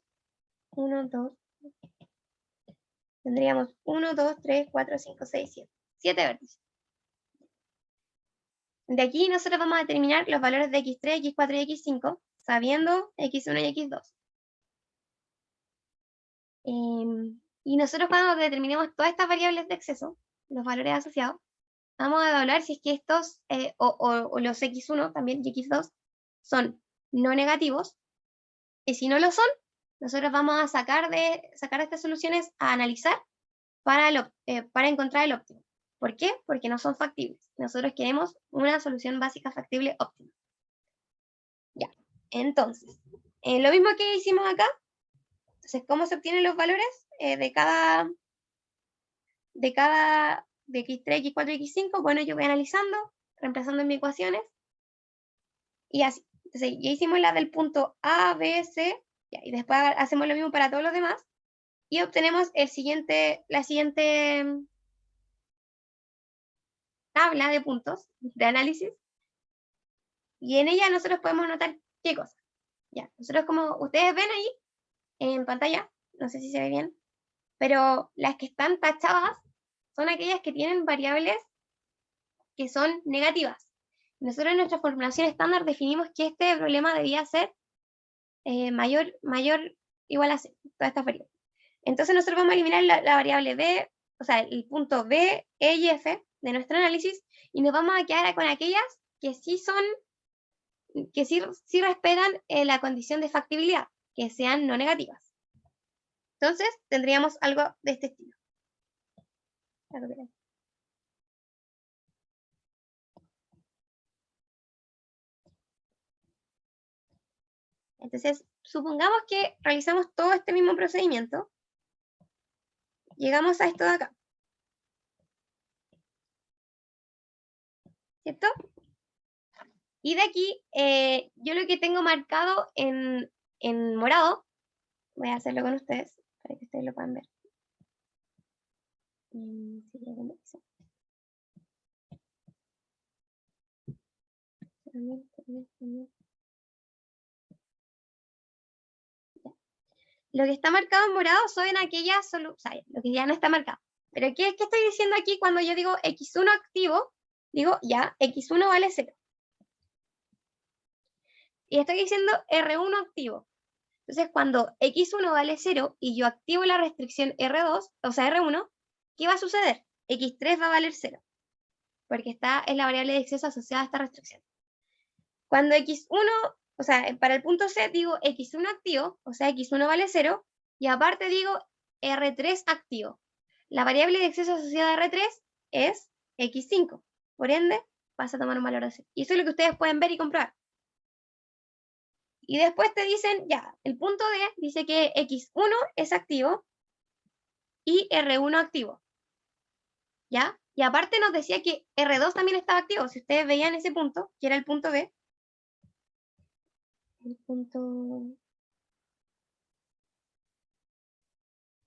1, 2, tendríamos 1, 2, 3, 4, 5, 6, 7. 7 vértices. De aquí nosotros vamos a determinar los valores de x3, x4 y x5, sabiendo x1 y x2. Y nosotros cuando determinemos todas estas variables de exceso, los valores asociados, vamos a evaluar si es que estos, o los x1 también y x2, son no negativos. Y si no lo son, nosotros vamos a sacar de estas soluciones a analizar para encontrar el óptimo. ¿Por qué? Porque no son factibles. Nosotros queremos una solución básica factible óptima. Ya, entonces, lo mismo que hicimos acá. Entonces, ¿cómo se obtienen los valores de x3, x4 y x5? Bueno, yo voy analizando, reemplazando en mis ecuaciones, y así. Entonces, ya hicimos la del punto A, B, C, ya, y después hacemos lo mismo para todos los demás, y obtenemos la siguiente tabla de puntos de análisis, y en ella nosotros podemos notar qué cosa. Ya, nosotros como ustedes ven ahí en pantalla, no sé si se ve bien, pero las que están tachadas son aquellas que tienen variables que son negativas. Nosotros en nuestra formulación estándar definimos que este problema debía ser mayor igual a 0, todas estas variables. Entonces nosotros vamos a eliminar la variable b, o sea, el punto b, e y f de nuestro análisis, y nos vamos a quedar con aquellas que sí respetan la condición de factibilidad, que sean no negativas. Entonces tendríamos algo de este estilo. Entonces, supongamos que realizamos todo este mismo procedimiento. Llegamos a esto de acá. ¿Cierto? Y de aquí, yo lo que tengo marcado en morado, voy a hacerlo con ustedes, para que ustedes lo puedan ver. Lo que está marcado en morado son aquellas soluciones, o sea, lo que ya no está marcado. Pero ¿qué estoy diciendo aquí cuando yo digo x1 activo? Digo, ya, x1 vale 0. Y estoy diciendo R1 activo. Entonces, cuando x1 vale 0 y yo activo la restricción R2, o sea, R1, ¿qué va a suceder? X3 va a valer 0, porque es la variable de exceso asociada a esta restricción. Cuando x1, o sea, para el punto C digo x1 activo, o sea, x1 vale 0, y aparte digo R3 activo. La variable de exceso asociada a R3 es x5. Por ende, pasa a tomar un valor de 0. Y eso es lo que ustedes pueden ver y comprobar. Y después te dicen, ya, el punto D dice que x1 es activo y R1 activo. ¿Ya? Y aparte nos decía que R2 también estaba activo. Si ustedes veían ese punto, que era el punto D. El punto...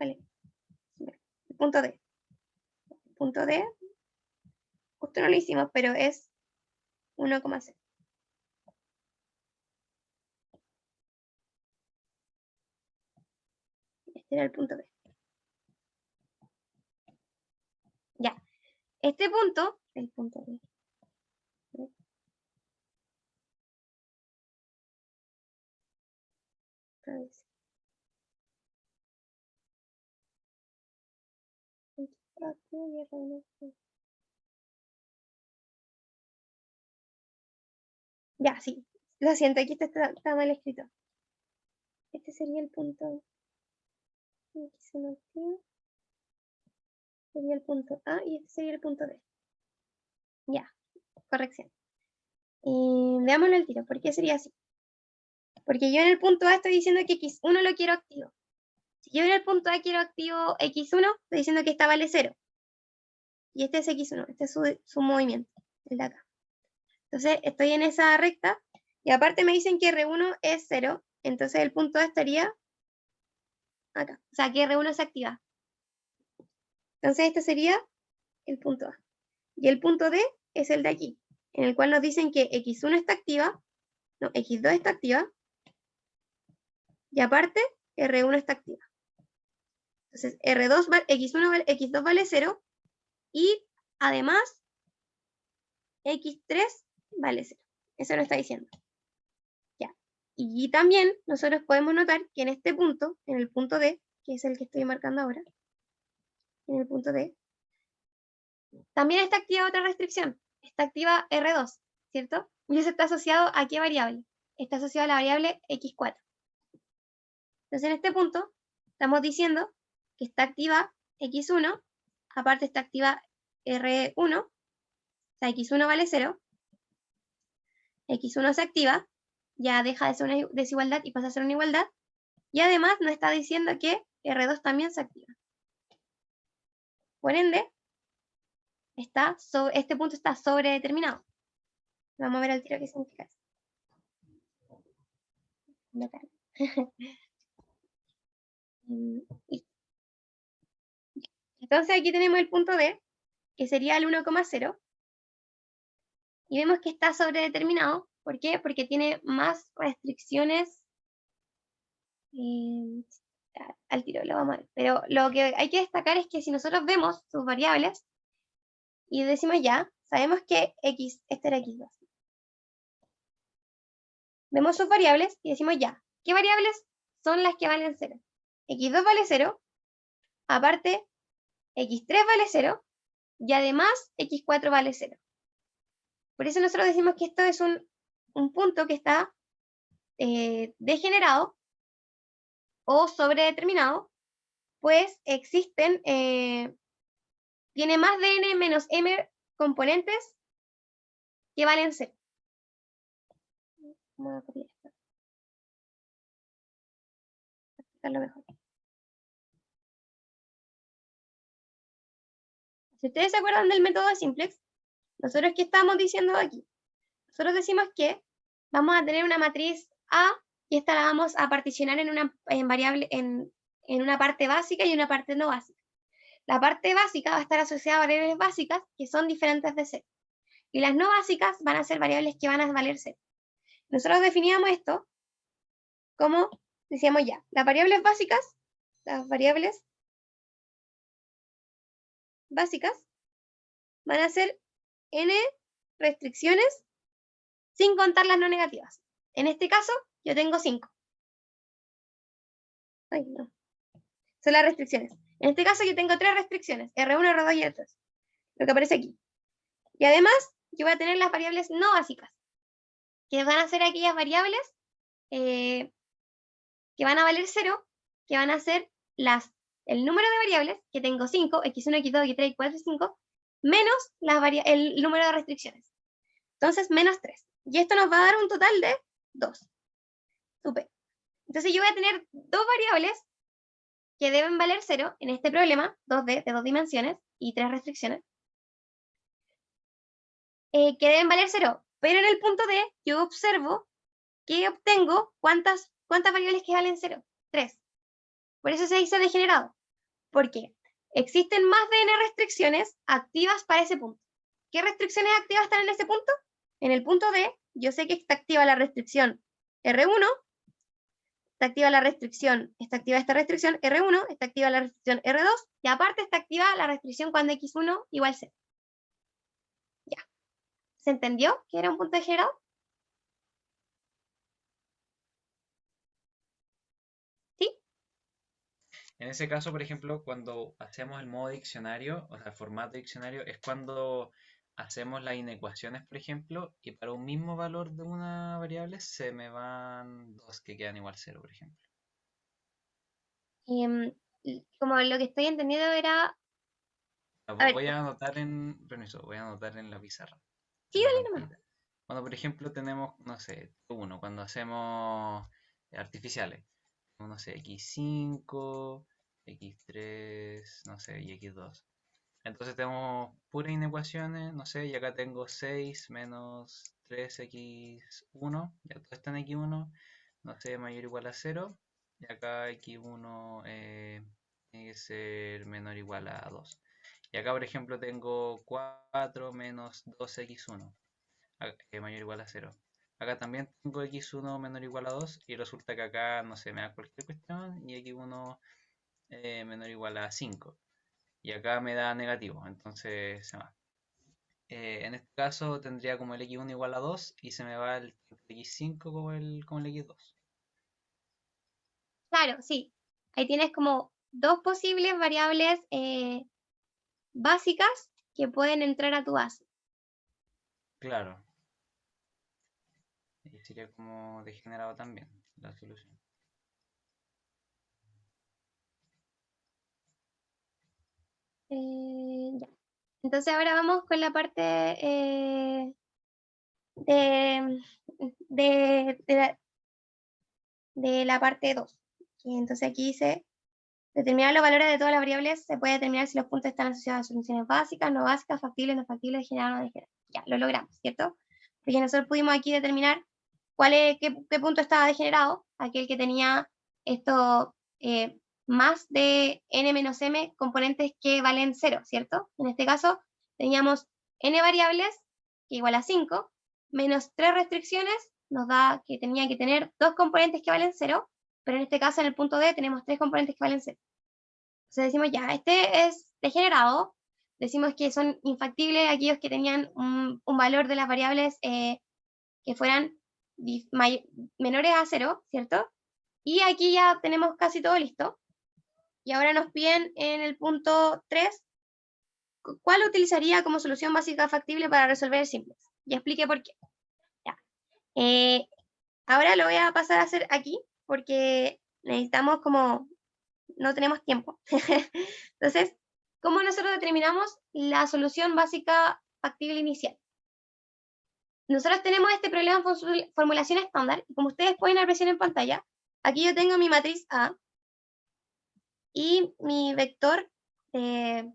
Vale. El punto D. El punto D. Justo no lo hicimos, pero es 1,0. Este era el punto D. Ya. Este punto, el punto D. Ya, sí. Lo siento, aquí está mal escrito. Este sería el punto. Sería el punto A y este sería el punto D. Ya, corrección. Veámoslo al tiro. ¿Por qué sería así? Porque yo en el punto A estoy diciendo que x1 lo quiero activo. Si yo en el punto A quiero activo x1, estoy diciendo que esta vale 0. Y este es x1, este es su movimiento, el de acá. Entonces estoy en esa recta y aparte me dicen que R1 es 0, entonces el punto A estaría acá. O sea que R1 se activa. Entonces este sería el punto A. Y el punto D es el de aquí, en el cual nos dicen que x1 está activa, no, x2 está activa, y aparte R1 está activa. Entonces R2 x2 vale 0, y además x3 vale 0. Eso lo está diciendo. Ya. Y también nosotros podemos notar que en este punto, en el punto D, que es el que estoy marcando ahora, en el punto D, también está activa otra restricción. Está activa R2, ¿cierto? Y eso está asociado a qué variable? Está asociado a la variable x4. Entonces en este punto estamos diciendo que está activa x1, aparte está activa R1, o sea, x1 vale 0, x1 se activa, ya deja de ser una desigualdad y pasa a ser una igualdad, y además nos está diciendo que R2 también se activa. Por ende, este punto está sobredeterminado. Vamos a ver al tiro qué significa eso. Entonces aquí tenemos el punto D, que sería el 1,0, y vemos que está sobredeterminado. ¿Por qué? Porque tiene más restricciones. Al tiro lo vamos a ver. Pero lo que hay que destacar es que si nosotros vemos sus variables y decimos ya, sabemos que x, este era x2. Vemos sus variables y decimos ya, ¿qué variables son las que valen 0? x2 vale 0, aparte x3 vale 0, y además x4 vale 0. Por eso nosotros decimos que esto es un punto que está degenerado o sobredeterminado, pues existen, tiene más de n menos m componentes que valen 0. Vamos a copiar esto. Para explicarlo mejor. Si ustedes se acuerdan del método de simplex, nosotros ¿qué estamos diciendo aquí? Nosotros decimos que vamos a tener una matriz A y esta la vamos a particionar en una parte básica y una parte no básica. La parte básica va a estar asociada a variables básicas que son diferentes de 0. Y las no básicas van a ser variables que van a valer 0. Nosotros definíamos esto como decíamos ya, las variables básicas van a ser n restricciones sin contar las no negativas. En este caso, yo tengo 5. Ay, no. Son las restricciones. En este caso, yo tengo 3 restricciones, R1, R2 y R3. Lo que aparece aquí. Y además, yo voy a tener las variables no básicas, que van a ser aquellas variables que van a valer 0, que van a ser el número de variables, que tengo 5, x1, x2, x3, x4, x5, menos el número de restricciones. Entonces, menos 3. Y esto nos va a dar un total de 2. Súper. Entonces yo voy a tener dos variables que deben valer 0 en este problema, 2D, de 2 dimensiones y 3 restricciones, que deben valer 0. Pero en el punto D yo observo que obtengo cuántas variables que valen 0. 3. Por eso se dice degenerado. Porque existen más de n restricciones activas para ese punto. ¿Qué restricciones activas están en ese punto? En el punto D, yo sé que está activa la restricción R1, está activa esta restricción R1, está activa la restricción R2, y aparte está activa la restricción cuando X1 igual 0. Ya. ¿Se entendió que era un punto degenerado? ¿Sí? En ese caso, por ejemplo, cuando hacemos el modo diccionario, o sea, el formato diccionario, es cuando hacemos las inecuaciones, por ejemplo, y para un mismo valor de una variable se me van dos que quedan igual 0, por ejemplo. Como lo que estoy entendiendo era... A ver, Voy a anotar voy a anotar en la pizarra. sí, En la dale nomás. pantallita. Cuando, por ejemplo, tenemos, no sé, cuando hacemos artificiales, no sé, x5, x3, no sé, y x2. Entonces tenemos puras inecuaciones, no sé, y acá tengo 6 menos 3x1, ya todo está en x1, no sé, mayor o igual a 0, y acá x1 tiene que ser menor o igual a 2. Y acá, por ejemplo, tengo 4 menos 2x1, mayor o igual a 0. Acá también tengo x1 menor o igual a 2, y resulta que acá, no sé, me da cualquier cuestión, y x1 menor o igual a 5. Y acá me da negativo, entonces se va. En este caso tendría como el x1 igual a 2 y se me va el x5 como el x2. Claro, sí. Ahí tienes como dos posibles variables básicas que pueden entrar a tu base. Claro. Y sería como degenerado también la solución. Ya. Entonces ahora vamos con la parte de, de la parte 2. Y entonces aquí dice, determinar los valores de todas las variables se puede determinar si los puntos están asociados a soluciones básicas, no básicas, factibles, no factibles, degenerados, no degenerados. Ya, lo logramos, ¿cierto? Porque nosotros pudimos aquí determinar qué punto estaba degenerado, aquel que tenía esto más de n-m componentes que valen 0, ¿cierto? En este caso teníamos n variables, que igual a 5, menos 3 restricciones, nos da que tenía que tener 2 componentes que valen 0, pero en este caso en el punto D tenemos 3 componentes que valen 0. Entonces decimos, ya, este es degenerado, decimos que son infactibles aquellos que tenían un valor de las variables que fueran menores a 0, ¿cierto? Y aquí ya tenemos casi todo listo. Y ahora nos piden en el punto 3, ¿cuál utilizaría como solución básica factible para resolver el simplex? Ya expliqué por qué. Ya. Ahora lo voy a pasar a hacer aquí, porque necesitamos no tenemos tiempo. Entonces, ¿cómo nosotros determinamos la solución básica factible inicial? Nosotros tenemos este problema en formulación estándar, y como ustedes pueden apreciar en pantalla, aquí yo tengo mi matriz A y mi vector de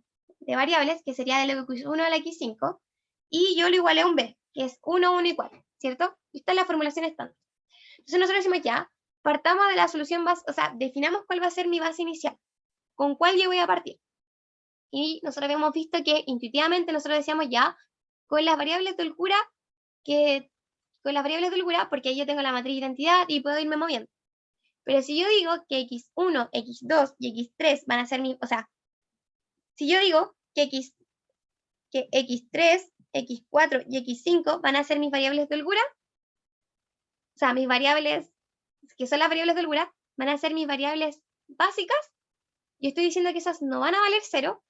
variables, que sería del x1 al x5, y yo lo igualé a un b, que es 1, 1 y 4, ¿cierto? Esta es la formulación estándar. Entonces nosotros decimos ya, partamos de la solución base, o sea, definamos cuál va a ser mi base inicial, con cuál yo voy a partir. Y nosotros habíamos visto que intuitivamente nosotros decíamos ya, con las variables de holgura, porque ahí yo tengo la matriz de identidad y puedo irme moviendo. Pero si yo digo que x1, x2 y x3 van a ser mis, o sea, si yo digo que x3, x4 y x5 van a ser mis variables de holgura, o sea, mis variables, que son las variables de holgura, van a ser mis variables básicas, yo estoy diciendo que esas no van a valer 0,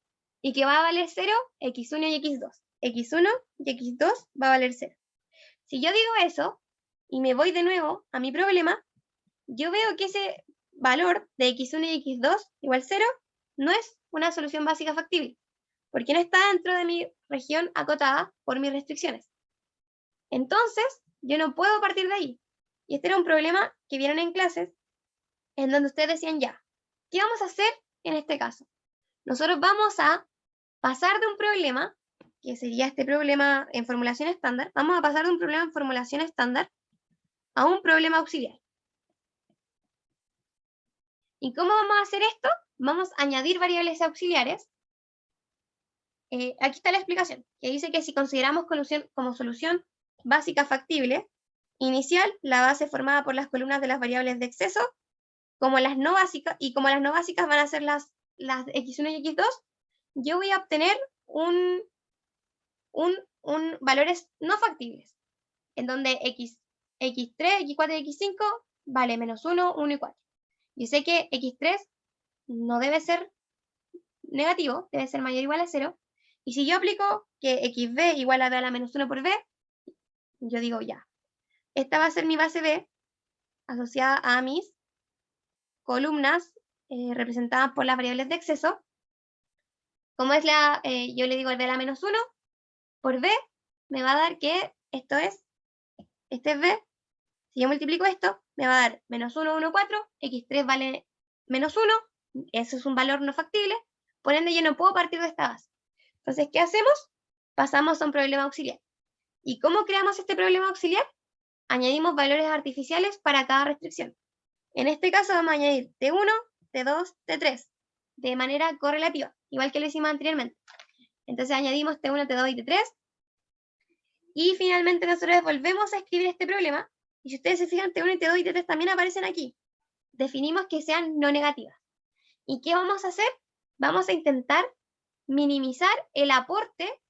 y que va a valer 0 x1 y x2. x1 y x2 va a valer 0. Si yo digo eso, y me voy de nuevo a mi problema, yo veo que ese valor de x1 y x2 igual 0 no es una solución básica factible, porque no está dentro de mi región acotada por mis restricciones. Entonces, yo no puedo partir de ahí. Y este era un problema que vieron en clases, en donde ustedes decían ya, ¿qué vamos a hacer en este caso? Nosotros vamos a pasar de un problema, que sería este problema en formulación estándar, vamos a pasar de un problema en formulación estándar a un problema auxiliar. ¿Y cómo vamos a hacer esto? Vamos a añadir variables auxiliares. Aquí está la explicación, que dice que si consideramos como solución básica factible, inicial, la base formada por las columnas de las variables de exceso, como las no básicas, y como las no básicas van a ser las x1 y x2, yo voy a obtener valores no factibles, en donde x3, x4 y x5 vale menos 1, 1 y 4. Yo sé que x3 no debe ser negativo, debe ser mayor o igual a 0, y si yo aplico que xb igual a b a la menos 1 por b, yo digo ya, esta va a ser mi base b asociada a mis columnas representadas por las variables de exceso. Como es yo le digo el b a la menos 1 por b, me va a dar que este es b. Si yo multiplico esto, me va a dar menos 1, 1, 4, x3 vale menos 1, eso es un valor no factible, por ende yo no puedo partir de esta base. Entonces, ¿qué hacemos? Pasamos a un problema auxiliar. ¿Y cómo creamos este problema auxiliar? Añadimos valores artificiales para cada restricción. En este caso vamos a añadir T1, T2, T3, de manera correlativa, igual que lo hicimos anteriormente. Entonces añadimos T1, T2 y T3, y finalmente nosotros volvemos a escribir este problema, y si ustedes se fijan, T1 y T2 y T3 también aparecen aquí. Definimos que sean no negativas. ¿Y qué vamos a hacer? Vamos a intentar minimizar el aporte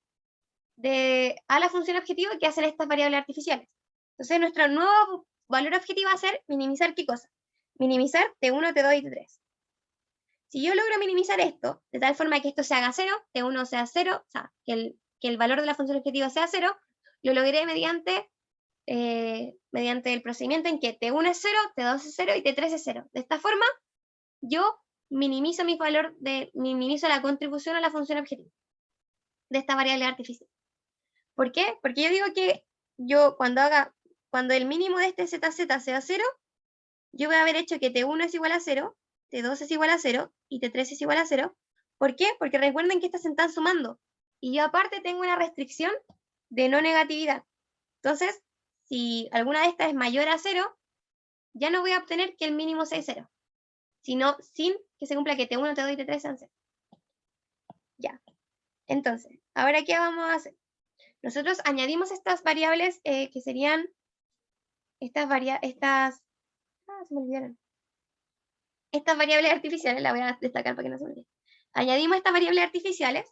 a la función objetivo que hacen estas variables artificiales. Entonces nuestro nuevo valor objetivo va a ser minimizar ¿qué cosa? Minimizar T1, T2 y T3. Si yo logro minimizar esto, de tal forma que esto se haga 0, T1 sea 0, o sea, que el valor de la función objetivo sea 0, lo logré mediante el procedimiento en que T1 es 0, T2 es 0 y T3 es 0. De esta forma, yo minimizo minimizo la contribución a la función objetivo de esta variable artificial. ¿Por qué? Porque yo digo que cuando el mínimo de este ZZ sea 0, yo voy a haber hecho que T1 es igual a 0, T2 es igual a 0 y T3 es igual a 0. ¿Por qué? Porque recuerden que estas se están sumando. Y yo aparte tengo una restricción de no negatividad. Entonces, si alguna de estas es mayor a 0, ya no voy a obtener que el mínimo sea 0, sino sin que se cumpla que T1, T2 y T3 sean 0. Ya. Entonces, ¿ahora qué vamos a hacer? Nosotros añadimos estas variables que serían se me olvidaron. Estas variables artificiales, las voy a destacar para que no se me olvide. Añadimos estas variables artificiales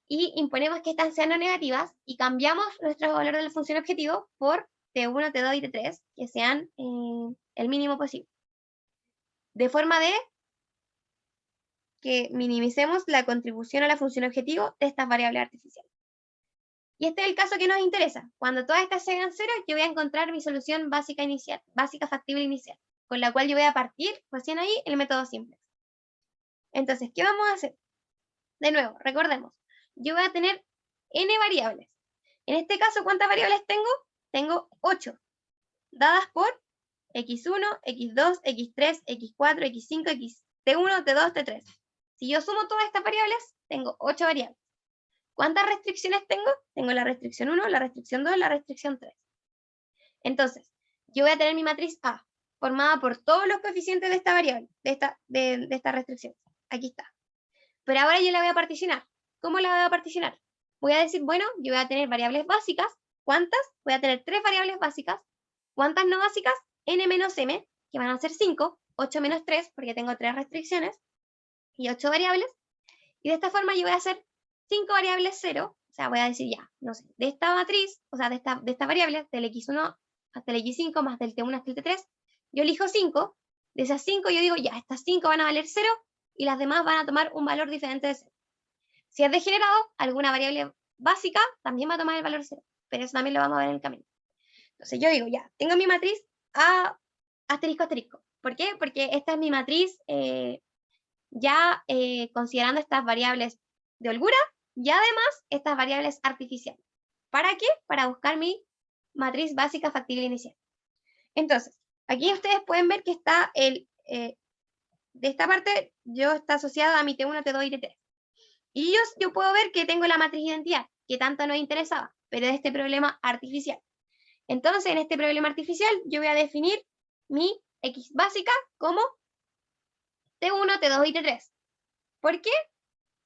y imponemos que estas sean no negativas y cambiamos nuestro valor de la función objetivo por T1, T2 y T3, que sean el mínimo posible. De forma de que minimicemos la contribución a la función objetivo de estas variables artificiales. Y este es el caso que nos interesa. Cuando todas estas sean 0, yo voy a encontrar mi solución básica factible inicial, con la cual yo voy a partir recién ahí el método simplex. Entonces, ¿qué vamos a hacer? De nuevo, recordemos, yo voy a tener n variables. En este caso, ¿cuántas variables tengo? Tengo 8, dadas por x1, x2, x3, x4, x5, t1, t2, t3. Si yo sumo todas estas variables, tengo 8 variables. ¿Cuántas restricciones tengo? Tengo la restricción 1, la restricción 2, la restricción 3. Entonces, yo voy a tener mi matriz A, formada por todos los coeficientes de esta variable, de esta restricción. Aquí está. Pero ahora yo la voy a particionar. ¿Cómo la voy a particionar? Voy a decir, bueno, yo voy a tener variables básicas. ¿Cuántas? Voy a tener 3 variables básicas. ¿Cuántas no básicas? N menos M, que van a ser 5, 8 menos 3, porque tengo 3 restricciones, y 8 variables, y de esta forma yo voy a hacer 5 variables 0, o sea, voy a decir ya, no sé, de esta matriz, o sea, de esta variable, del x1 hasta el x5 más del t1 hasta el t3, yo elijo 5, de esas 5 yo digo ya, estas 5 van a valer 0, y las demás van a tomar un valor diferente de 0. Si es degenerado, alguna variable básica también va a tomar el valor 0, pero eso también lo vamos a ver en el camino. Entonces yo digo, ya, tengo mi matriz A asterisco asterisco. ¿Por qué? Porque esta es mi matriz ya considerando estas variables de holgura y además estas variables artificiales. ¿Para qué? Para buscar mi matriz básica factible inicial. Entonces, aquí ustedes pueden ver que está de esta parte, yo está asociada a mi T1, T2 y T3. Y yo puedo ver que tengo la matriz identidad, que tanto nos interesaba, pero de este problema artificial. Entonces, en este problema artificial, yo voy a definir mi X básica como T1, T2 y T3. ¿Por qué?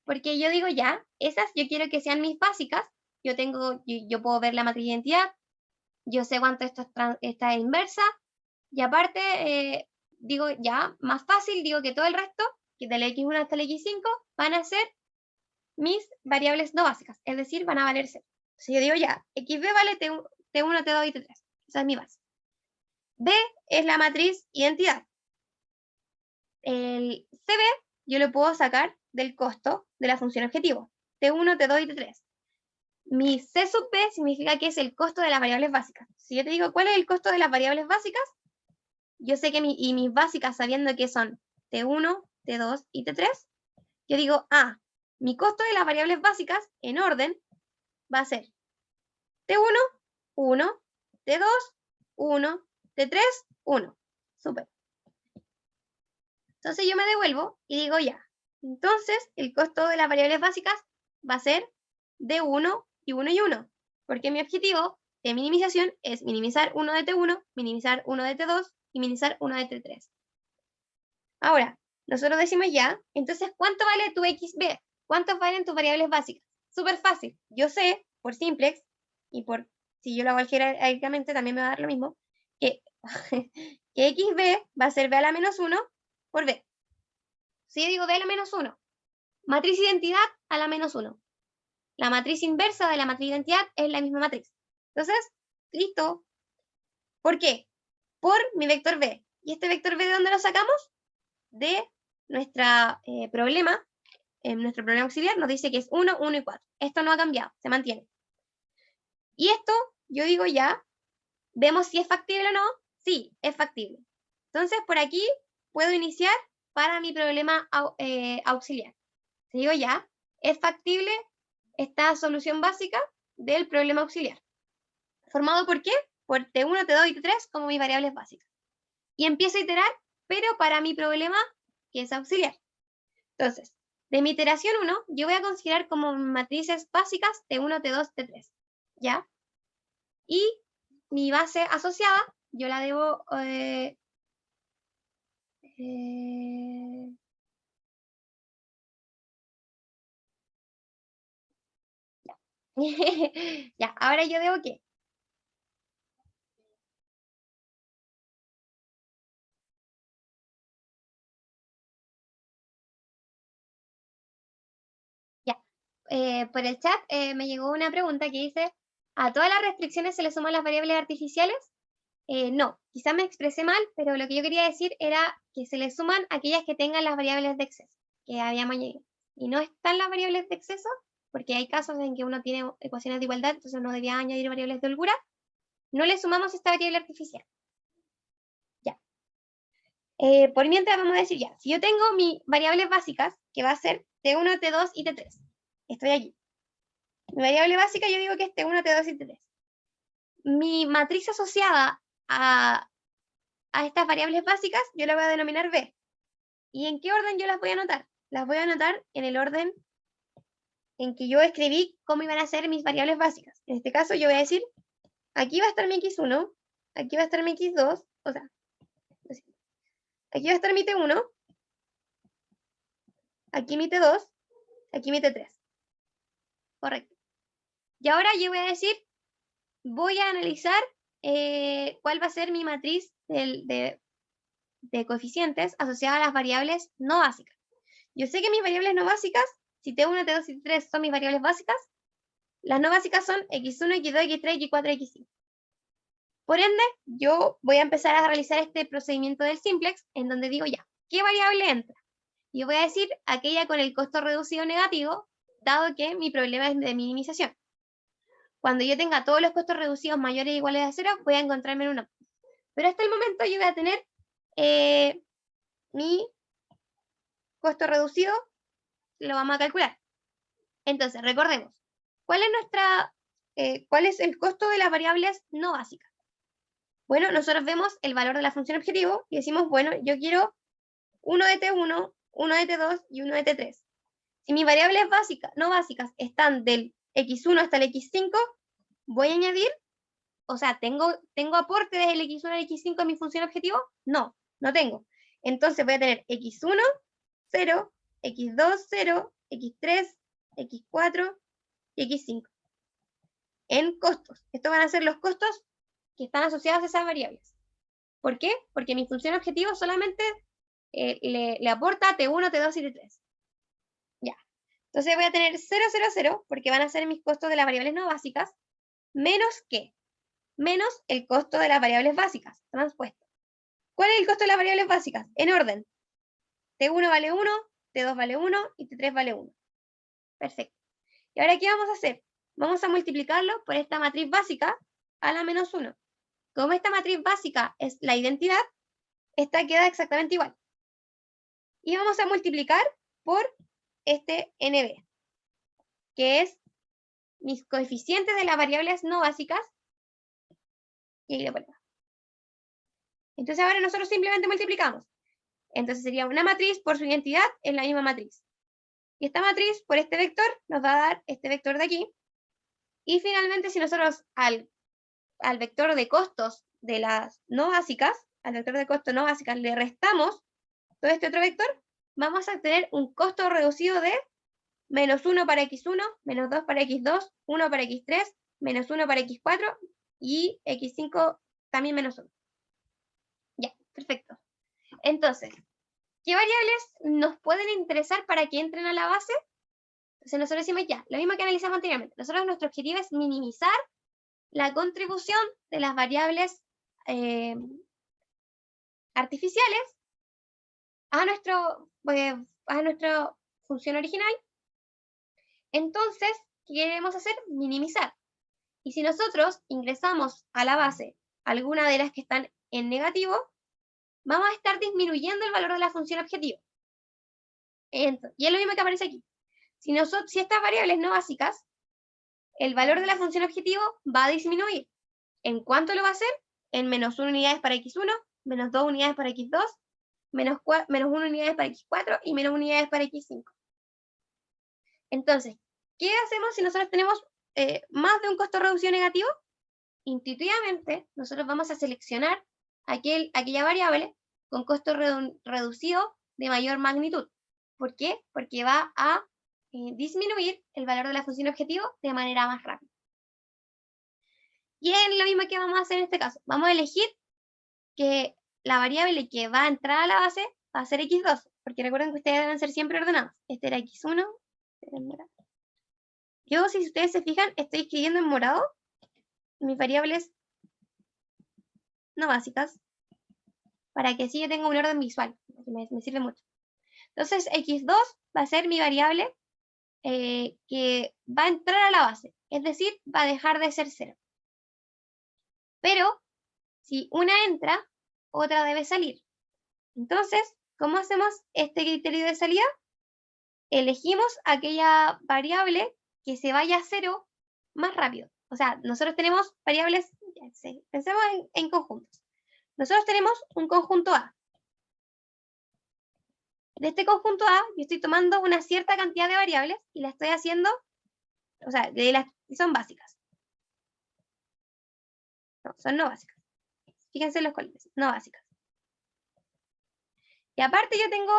Porque yo digo ya, esas yo quiero que sean mis básicas. Yo puedo ver la matriz de identidad, yo sé cuánto esto está inversa, y aparte, digo ya, más fácil, digo que todo el resto, que del x1 hasta el x5, van a ser mis variables no básicas, es decir, van a valer 0. Si yo digo ya, xb vale T1, T2 y T3, esa es mi base. B es la matriz identidad. El CB yo lo puedo sacar del costo de la función objetivo, T1, T2 y T3. Mi C sub B significa que es el costo de las variables básicas. Si yo te digo cuál es el costo de las variables básicas, yo sé que mis básicas, sabiendo que son T1, T2 y T3, yo digo, mi costo de las variables básicas en orden va a ser T1, 1, T2, 1, T3, 1. Súper. Entonces yo me devuelvo y digo ya. Entonces el costo de las variables básicas va a ser de 1 y 1 y 1. Porque mi objetivo de minimización es minimizar 1 de T1, minimizar 1 de T2 y minimizar 1 de T3. Ahora, nosotros decimos ya, entonces, ¿cuánto vale tu XB? ¿Cuántos valen tus variables básicas? Súper fácil. Yo sé, por simplex, y si yo lo hago jerárquicamente también me va a dar lo mismo, que, que XB va a ser B a la menos 1 por B. Si yo digo B a la menos 1, matriz identidad a la menos 1. La matriz inversa de la matriz identidad es la misma matriz. Entonces, listo. ¿Por qué? Por mi vector B. ¿Y este vector B de dónde lo sacamos? De nuestro problema auxiliar nos dice que es 1, 1 y 4. Esto no ha cambiado, se mantiene. Y esto, yo digo ya, vemos si es factible o no. Sí, es factible. Entonces, por aquí puedo iniciar para mi problema auxiliar. Si digo ya, es factible esta solución básica del problema auxiliar. ¿Formado por qué? Por T1, T2 y T3 como mis variables básicas. Y empiezo a iterar, pero para mi problema que es auxiliar. Entonces, de mi iteración 1, yo voy a considerar como matrices básicas T1, T2, T3. ¿Ya? Y mi base asociada, yo la debo... ya, ahora yo debo ¿qué? Ya, por el chat me llegó una pregunta que dice, ¿a todas las restricciones se le suman las variables artificiales? No, quizás me expresé mal, pero lo que yo quería decir era que se le suman aquellas que tengan las variables de exceso, que habíamos añadido. Y no están las variables de exceso, porque hay casos en que uno tiene ecuaciones de igualdad, entonces no debía añadir variables de holgura. No le sumamos esta variable artificial. Ya. Por mientras vamos a decir ya, si yo tengo mis variables básicas, que va a ser T1, T2 y T3. Estoy aquí. Mi variable básica yo digo que es T1, T2 y T3. Mi matriz asociada a estas variables básicas, yo la voy a denominar B. ¿Y en qué orden yo las voy a anotar? Las voy a anotar en el orden en que yo escribí cómo iban a ser mis variables básicas. En este caso yo voy a decir, aquí va a estar mi X1, aquí va a estar mi X2, o sea, aquí va a estar mi T1, aquí mi T2, aquí mi T3. Correcto. Y ahora yo voy a decir, voy a analizar cuál va a ser mi matriz de coeficientes asociados a las variables no básicas. Yo sé que mis variables no básicas, si T1, T2 y T3 son mis variables básicas, las no básicas son x1, x2, x3, x4, x5. Por ende, yo voy a empezar a realizar este procedimiento del simplex, en donde digo ya, ¿qué variable entra? Yo voy a decir aquella con el costo reducido negativo, dado que mi problema es de minimización. Cuando yo tenga todos los costos reducidos mayores o iguales a 0, voy a encontrarme en una. Pero hasta el momento yo voy a tener mi costo reducido, lo vamos a calcular. Entonces, recordemos, ¿cuál es el costo de las variables no básicas? Bueno, nosotros vemos el valor de la función objetivo y decimos, bueno, yo quiero 1 de T1, 1 de T2 y 1 de T3. Si mis variables no básicas están del x1 hasta el x5, voy a añadir, o sea, ¿tengo aporte desde el x1 al x5 a mi función objetivo? No, no tengo. Entonces voy a tener x1, 0, x2, 0, x3, x4 y x5. En costos. Estos van a ser los costos que están asociados a esas variables. ¿Por qué? Porque mi función objetivo solamente le aporta T1, T2 y T3. Ya. Entonces voy a tener 0, 0, 0, porque van a ser mis costos de las variables no básicas, menos ¿qué? Menos el costo de las variables básicas, transpuesto. ¿Cuál es el costo de las variables básicas? En orden. T1 vale 1, T2 vale 1 y T3 vale 1. Perfecto. ¿Y ahora qué vamos a hacer? Vamos a multiplicarlo por esta matriz básica a la menos 1. Como esta matriz básica es la identidad, esta queda exactamente igual. Y vamos a multiplicar por este NB, que es mis coeficientes de las variables no básicas. Y ahí le ponemos. Entonces ahora nosotros simplemente multiplicamos. Entonces sería una matriz por su identidad, es la misma matriz. Y esta matriz por este vector nos va a dar este vector de aquí. Y finalmente, si nosotros al vector de costos de las no básicas, al vector de costos no básicas le restamos todo este otro vector, vamos a tener un costo reducido de menos 1 para x1, menos 2 para x2, 1 para x3, menos 1 para x4 y x5 también menos 1. Ya, perfecto. Entonces, ¿qué variables nos pueden interesar para que entren a la base? Entonces nosotros decimos ya, lo mismo que analizamos anteriormente. Nosotros nuestro objetivo es minimizar la contribución de las variables artificiales a nuestra función original. Entonces, ¿qué queremos hacer? Minimizar. Y si nosotros ingresamos a la base alguna de las que están en negativo, vamos a estar disminuyendo el valor de la función objetivo. Entonces, y es lo mismo que aparece aquí. Si estas variables no básicas, el valor de la función objetivo va a disminuir. ¿En cuánto lo va a hacer? En menos 1 unidades para x1, menos 2 unidades para x2, menos 1 unidades para x4 y menos unidades para x5. Entonces, ¿qué hacemos si nosotros tenemos más de un costo reducido negativo? Intuitivamente, nosotros vamos a seleccionar aquella variable con costo reducido de mayor magnitud. ¿Por qué? Porque va a disminuir el valor de la función objetivo de manera más rápida. Y es lo mismo que vamos a hacer en este caso. Vamos a elegir que la variable que va a entrar a la base va a ser x2, porque recuerden que ustedes deben ser siempre ordenados. Este era x1. Yo, si ustedes se fijan, estoy escribiendo en morado mis variables no básicas, para que así yo tenga un orden visual, me sirve mucho. Entonces, x2 va a ser mi variable que va a entrar a la base, es decir, va a dejar de ser 0. Pero, si una entra, otra debe salir. Entonces, ¿cómo hacemos este criterio de salida? Elegimos aquella variable que se vaya a 0 más rápido. O sea, nosotros tenemos variables, pensemos en conjuntos. Nosotros tenemos un conjunto A. De este conjunto A, yo estoy tomando una cierta cantidad de variables y la estoy haciendo, o sea, son básicas. No, son no básicas. Fíjense en los colores, no básicas. Y aparte yo tengo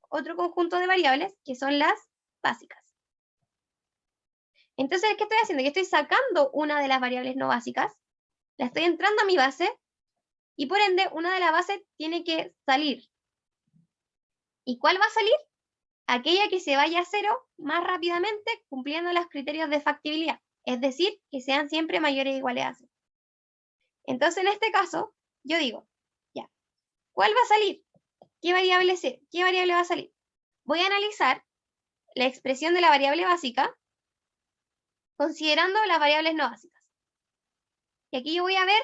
otro conjunto de variables que son las básicas. Entonces, ¿qué estoy haciendo? Yo estoy sacando una de las variables no básicas, la estoy entrando a mi base Y por ende, una de las bases tiene que salir. ¿Y cuál va a salir? Aquella que se vaya a 0 más rápidamente cumpliendo los criterios de factibilidad. Es decir, que sean siempre mayores o iguales a 0. Entonces, en este caso, yo digo, ya, ¿cuál va a salir? ¿Qué variable va a salir? Voy a analizar la expresión de la variable básica considerando las variables no básicas. Y aquí yo voy a ver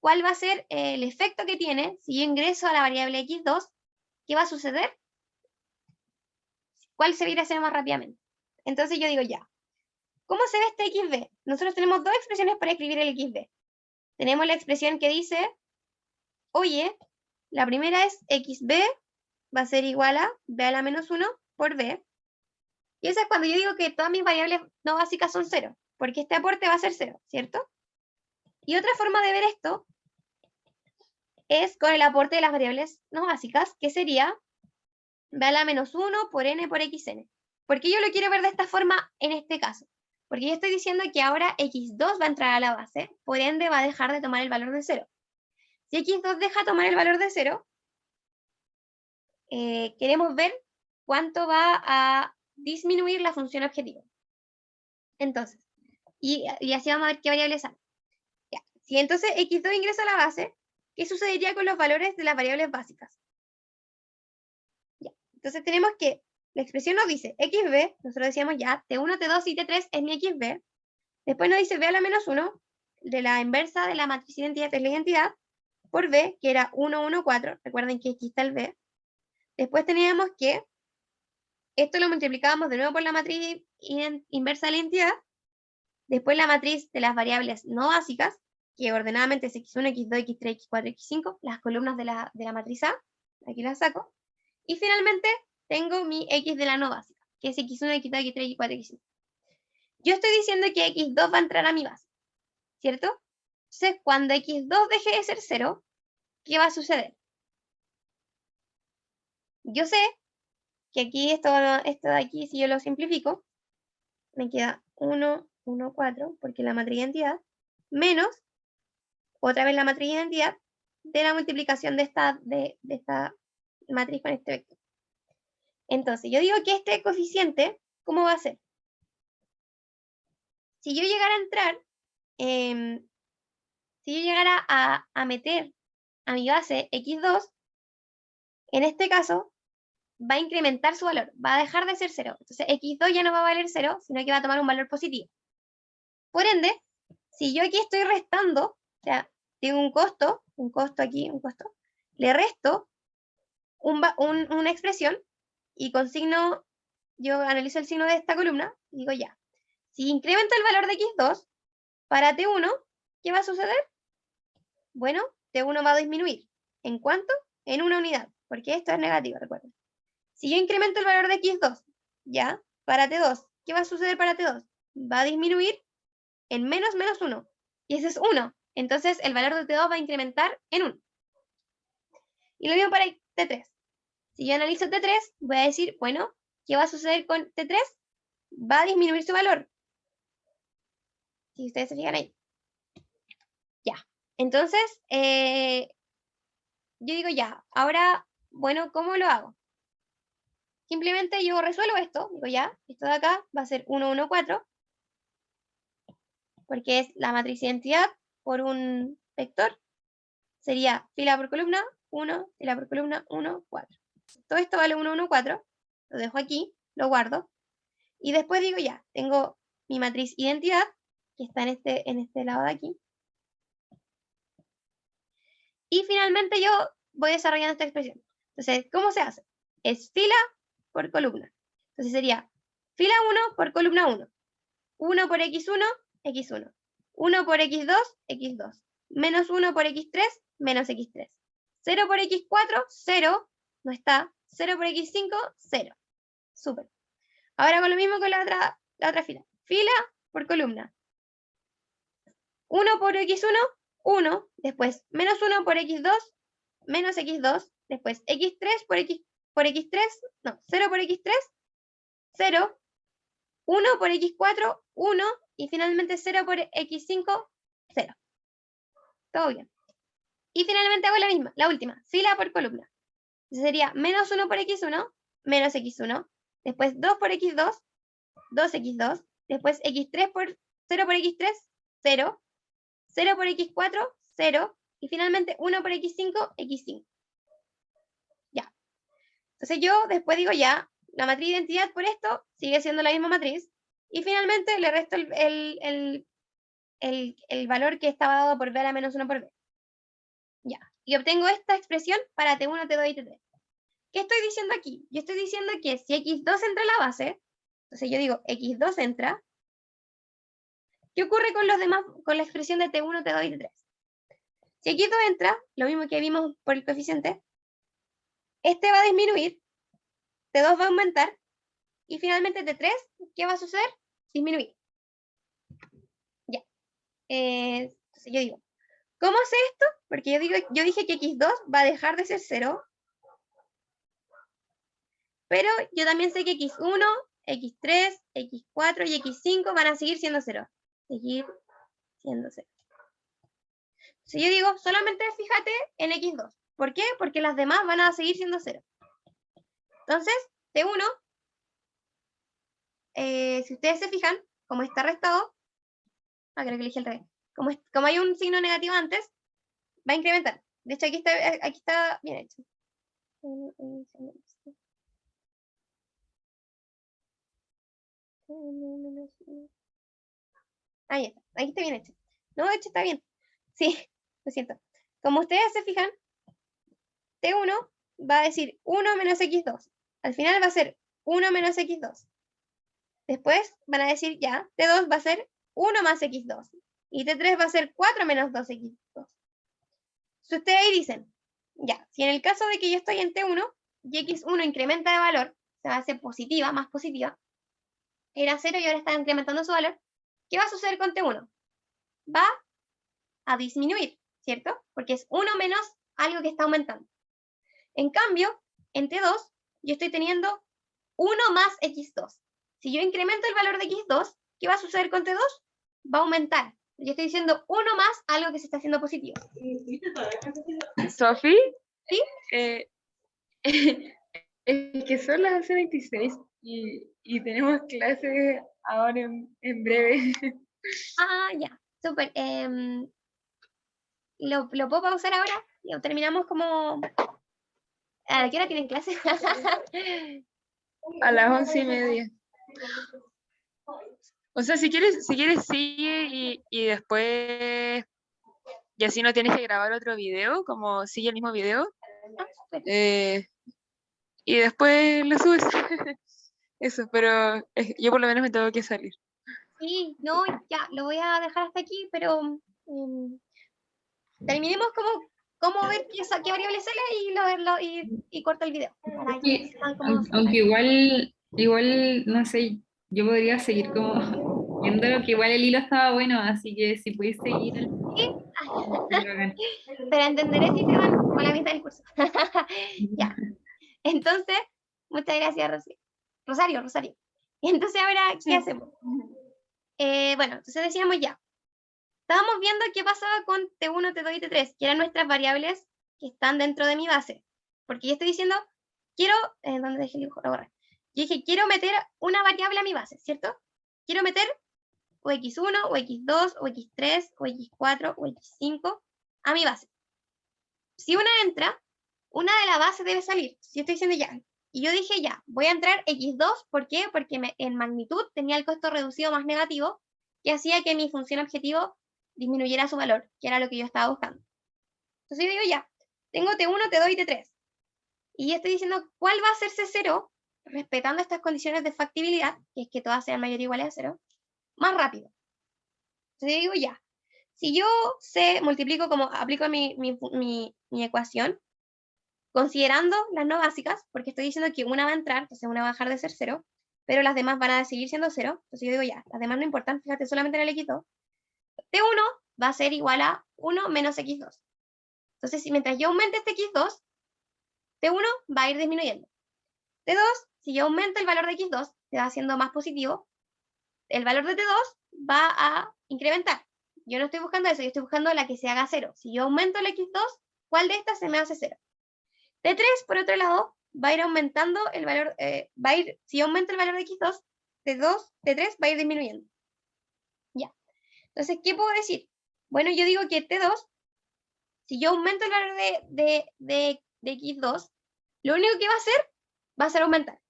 cuál va a ser el efecto que tiene si yo ingreso a la variable x2, qué va a suceder, cuál se va a ir a 0 más rápidamente. Entonces yo digo ya, ¿cómo se ve este xb? Nosotros tenemos dos expresiones para escribir el xb. Tenemos la expresión que dice, oye, la primera es xb va a ser igual a b a la menos 1 por b. Y esa es cuando yo digo que todas mis variables no básicas son 0, porque este aporte va a ser 0, ¿cierto? Y otra forma de ver esto es con el aporte de las variables no básicas, que sería b a la menos 1 por n por xn. ¿Por qué yo lo quiero ver de esta forma en este caso? Porque yo estoy diciendo que ahora x2 va a entrar a la base, por ende va a dejar de tomar el valor de 0. Si x2 deja de tomar el valor de 0, queremos ver cuánto va a disminuir la función objetivo. Entonces, y así vamos a ver qué variable sale. Ya. Si entonces x2 ingresa a la base, ¿qué sucedería con los valores de las variables básicas? Ya. Entonces tenemos que la expresión nos dice xb, nosotros decíamos ya, t1, t2 y t3 es mi xb. Después nos dice b a la menos 1, de la inversa de la matriz identidad es la identidad, por b, que era 1, 1, 4. Recuerden que aquí está el b. Después teníamos que esto lo multiplicábamos de nuevo por la matriz inversa de la identidad. Después la matriz de las variables no básicas, que ordenadamente es x1, x2, x3, x4, x5, las columnas de la matriz A, aquí las saco. Y finalmente tengo mi x de la no básica, que es x1, x2, x3, x4, x5. Yo estoy diciendo que x2 va a entrar a mi base, ¿cierto? Entonces, cuando x2 deje de ser 0, ¿qué va a suceder? Yo sé que aquí esto de aquí, si yo lo simplifico, me queda 1, 1, 4, porque la matriz de identidad, menos, otra vez la matriz de identidad, de la multiplicación de esta matriz con este vector. Entonces, yo digo que este coeficiente, ¿cómo va a ser? Si yo llegara a entrar, si yo llegara a meter a mi base x2, en este caso, va a incrementar su valor, va a dejar de ser 0. Entonces, x2 ya no va a valer 0, sino que va a tomar un valor positivo. Por ende, si yo aquí estoy restando, o sea, tengo un costo aquí, un costo, le resto una expresión y consigno, yo analizo el signo de esta columna y digo ya, si incremento el valor de x2 para t1, ¿qué va a suceder? Bueno, t1 va a disminuir. ¿En cuánto? En una unidad, porque esto es negativo, recuerden. Si yo incremento el valor de x2, ya, para t2, ¿qué va a suceder para t2? Va a disminuir en menos 1, y ese es 1. Entonces el valor de t2 va a incrementar en 1. Y lo mismo para t3. Si yo analizo t3, voy a decir, bueno, ¿qué va a suceder con t3? Va a disminuir su valor. Si ustedes se fijan ahí. Ya. Entonces, yo digo ya, ahora, bueno, ¿cómo lo hago? Simplemente yo resuelvo esto, digo ya, esto de acá va a ser 1, 1, 4, porque es la matriz de identidad por un vector. Sería fila por columna, 1, fila por columna, 1, 4. Todo esto vale 1, 1, 4. Lo dejo aquí, lo guardo. Y después digo ya, tengo mi matriz identidad, que está en este lado de aquí. Y finalmente yo voy desarrollando esta expresión. Entonces, ¿cómo se hace? Es fila por columna. Entonces sería fila 1 por columna 1. 1 por x1, x1. 1 por x2, x2. Menos 1 por x3, menos x3. 0 por x4, 0. No está. 0 por x5, 0. Súper. Ahora hago lo mismo con la otra fila. Fila por columna. 1 por x1, 1. Después menos 1 por x2, menos x2. Después x3 por x3. No, 0 por x3, 0. 1 por x4, 1. Y finalmente 0 por x5, 0. Todo bien. Y finalmente hago la misma, la última, fila por columna. Entonces sería menos 1 por x1, menos x1, después 2 por x2, 2x2, después x3 por 0 por x3, 0, 0 por x4, 0, y finalmente 1 por x5, x5. Ya. Entonces yo después digo ya, la matriz de identidad por esto sigue siendo la misma matriz, y finalmente le resto el valor que estaba dado por b a la menos 1 por b. Ya. Y obtengo esta expresión para t1, t2 y t3. ¿Qué estoy diciendo aquí? Yo estoy diciendo que si x2 entra a la base, entonces yo digo x2 entra, ¿qué ocurre con los demás, con la expresión de t1, t2 y t3? Si x2 entra, lo mismo que vimos por el coeficiente, este va a disminuir, t2 va a aumentar, y finalmente t3, ¿qué va a suceder? Disminuir. Ya. Entonces yo digo, ¿cómo sé esto? Porque yo dije que x2 va a dejar de ser 0, pero yo también sé que x1, x3, x4 y x5 van a seguir siendo 0. Seguir siendo 0. Si yo digo, solamente fíjate en x2. ¿Por qué? Porque las demás van a seguir siendo 0. Entonces, t1, si ustedes se fijan, como está restado, creo que elegí el revés. Como hay un signo negativo antes, va a incrementar. De hecho, aquí está bien hecho. Ahí está, ahí está bien hecho. No, de hecho está bien. Sí, lo siento. Como ustedes se fijan, T1 va a decir 1 menos x2. Al final va a ser 1 menos x2. Después van a decir ya, T2 va a ser 1 más x2. Y T3 va a ser 4 menos 2x2. Si ustedes ahí dicen, ya, si en el caso de que yo estoy en T1 y x1 incrementa de valor, se va a hacer positiva, más positiva, era 0 y ahora está incrementando su valor, ¿qué va a suceder con T1? Va a disminuir, ¿cierto? Porque es 1 menos algo que está aumentando. En cambio, en T2, yo estoy teniendo 1 más x2. Si yo incremento el valor de x2, ¿qué va a suceder con T2? Va a aumentar. Yo estoy diciendo 1 más algo que se está haciendo positivo. Sofi, ¿Sí? Es que son las 11:26 y tenemos clases ahora en breve. Ah, ya. Súper. ¿Lo puedo pausar ahora? Terminamos como... ¿A qué hora tienen clase? A las 11:30. O sea, si quieres sigue y después, y así no tienes que grabar otro video, como sigue el mismo video, Ah, súper. y después lo subes. Eso, pero yo por lo menos me tengo que salir. Sí, no, ya, lo voy a dejar hasta aquí, pero terminemos cómo ver qué variable sale y corto el video. Para que sepan cómo Aunque igual, no sé, yo podría seguir como viéndolo, que igual el hilo estaba bueno, así que si puedes seguir. Sí, Bacán. pero entenderé si se van con la mitad del curso. Ya, entonces, muchas gracias, Rosario. Entonces, ahora, ¿qué hacemos? Bueno, entonces decíamos ya. Estábamos viendo qué pasaba con T1, T2 y T3, que eran nuestras variables que están dentro de mi base. Porque yo estoy diciendo, quiero, ¿dónde dejé el dibujo? Lo borré. Yo dije, quiero meter una variable a mi base, ¿cierto? Quiero meter o x1, o x2, o x3, o x4, o x5 a mi base. Si una entra, una de la base debe salir. Si yo estoy diciendo ya, y yo dije ya, voy a entrar x2, ¿por qué? Porque en magnitud tenía el costo reducido más negativo, que hacía que mi función objetivo disminuyera su valor, que era lo que yo estaba buscando. Entonces yo digo ya, tengo T1, T2 y T3. Y estoy diciendo cuál va a ser C0, respetando estas condiciones de factibilidad, que es que todas sean mayor o iguales a 0, más rápido. Entonces yo digo ya, si yo multiplico como aplico mi ecuación, considerando las no básicas, porque estoy diciendo que una va a entrar, entonces una va a dejar de ser 0, pero las demás van a seguir siendo 0, entonces yo digo ya, las demás no importan, fíjate solamente en el x2, T1 va a ser igual a 1 menos x2. Entonces, mientras yo aumente este x2, T1 va a ir disminuyendo. T2, si yo aumento el valor de x2, se va haciendo más positivo, el valor de T2 va a incrementar. Yo no estoy buscando eso, yo estoy buscando la que se haga 0. Si yo aumento el x2, ¿cuál de estas se me hace 0? T3, por otro lado, va a ir aumentando el valor, si aumenta el valor de X2, T3 va a ir disminuyendo. Ya. Entonces, ¿qué puedo decir? Bueno, yo digo que T2, si yo aumento el valor de X2, lo único que va a ser aumentar.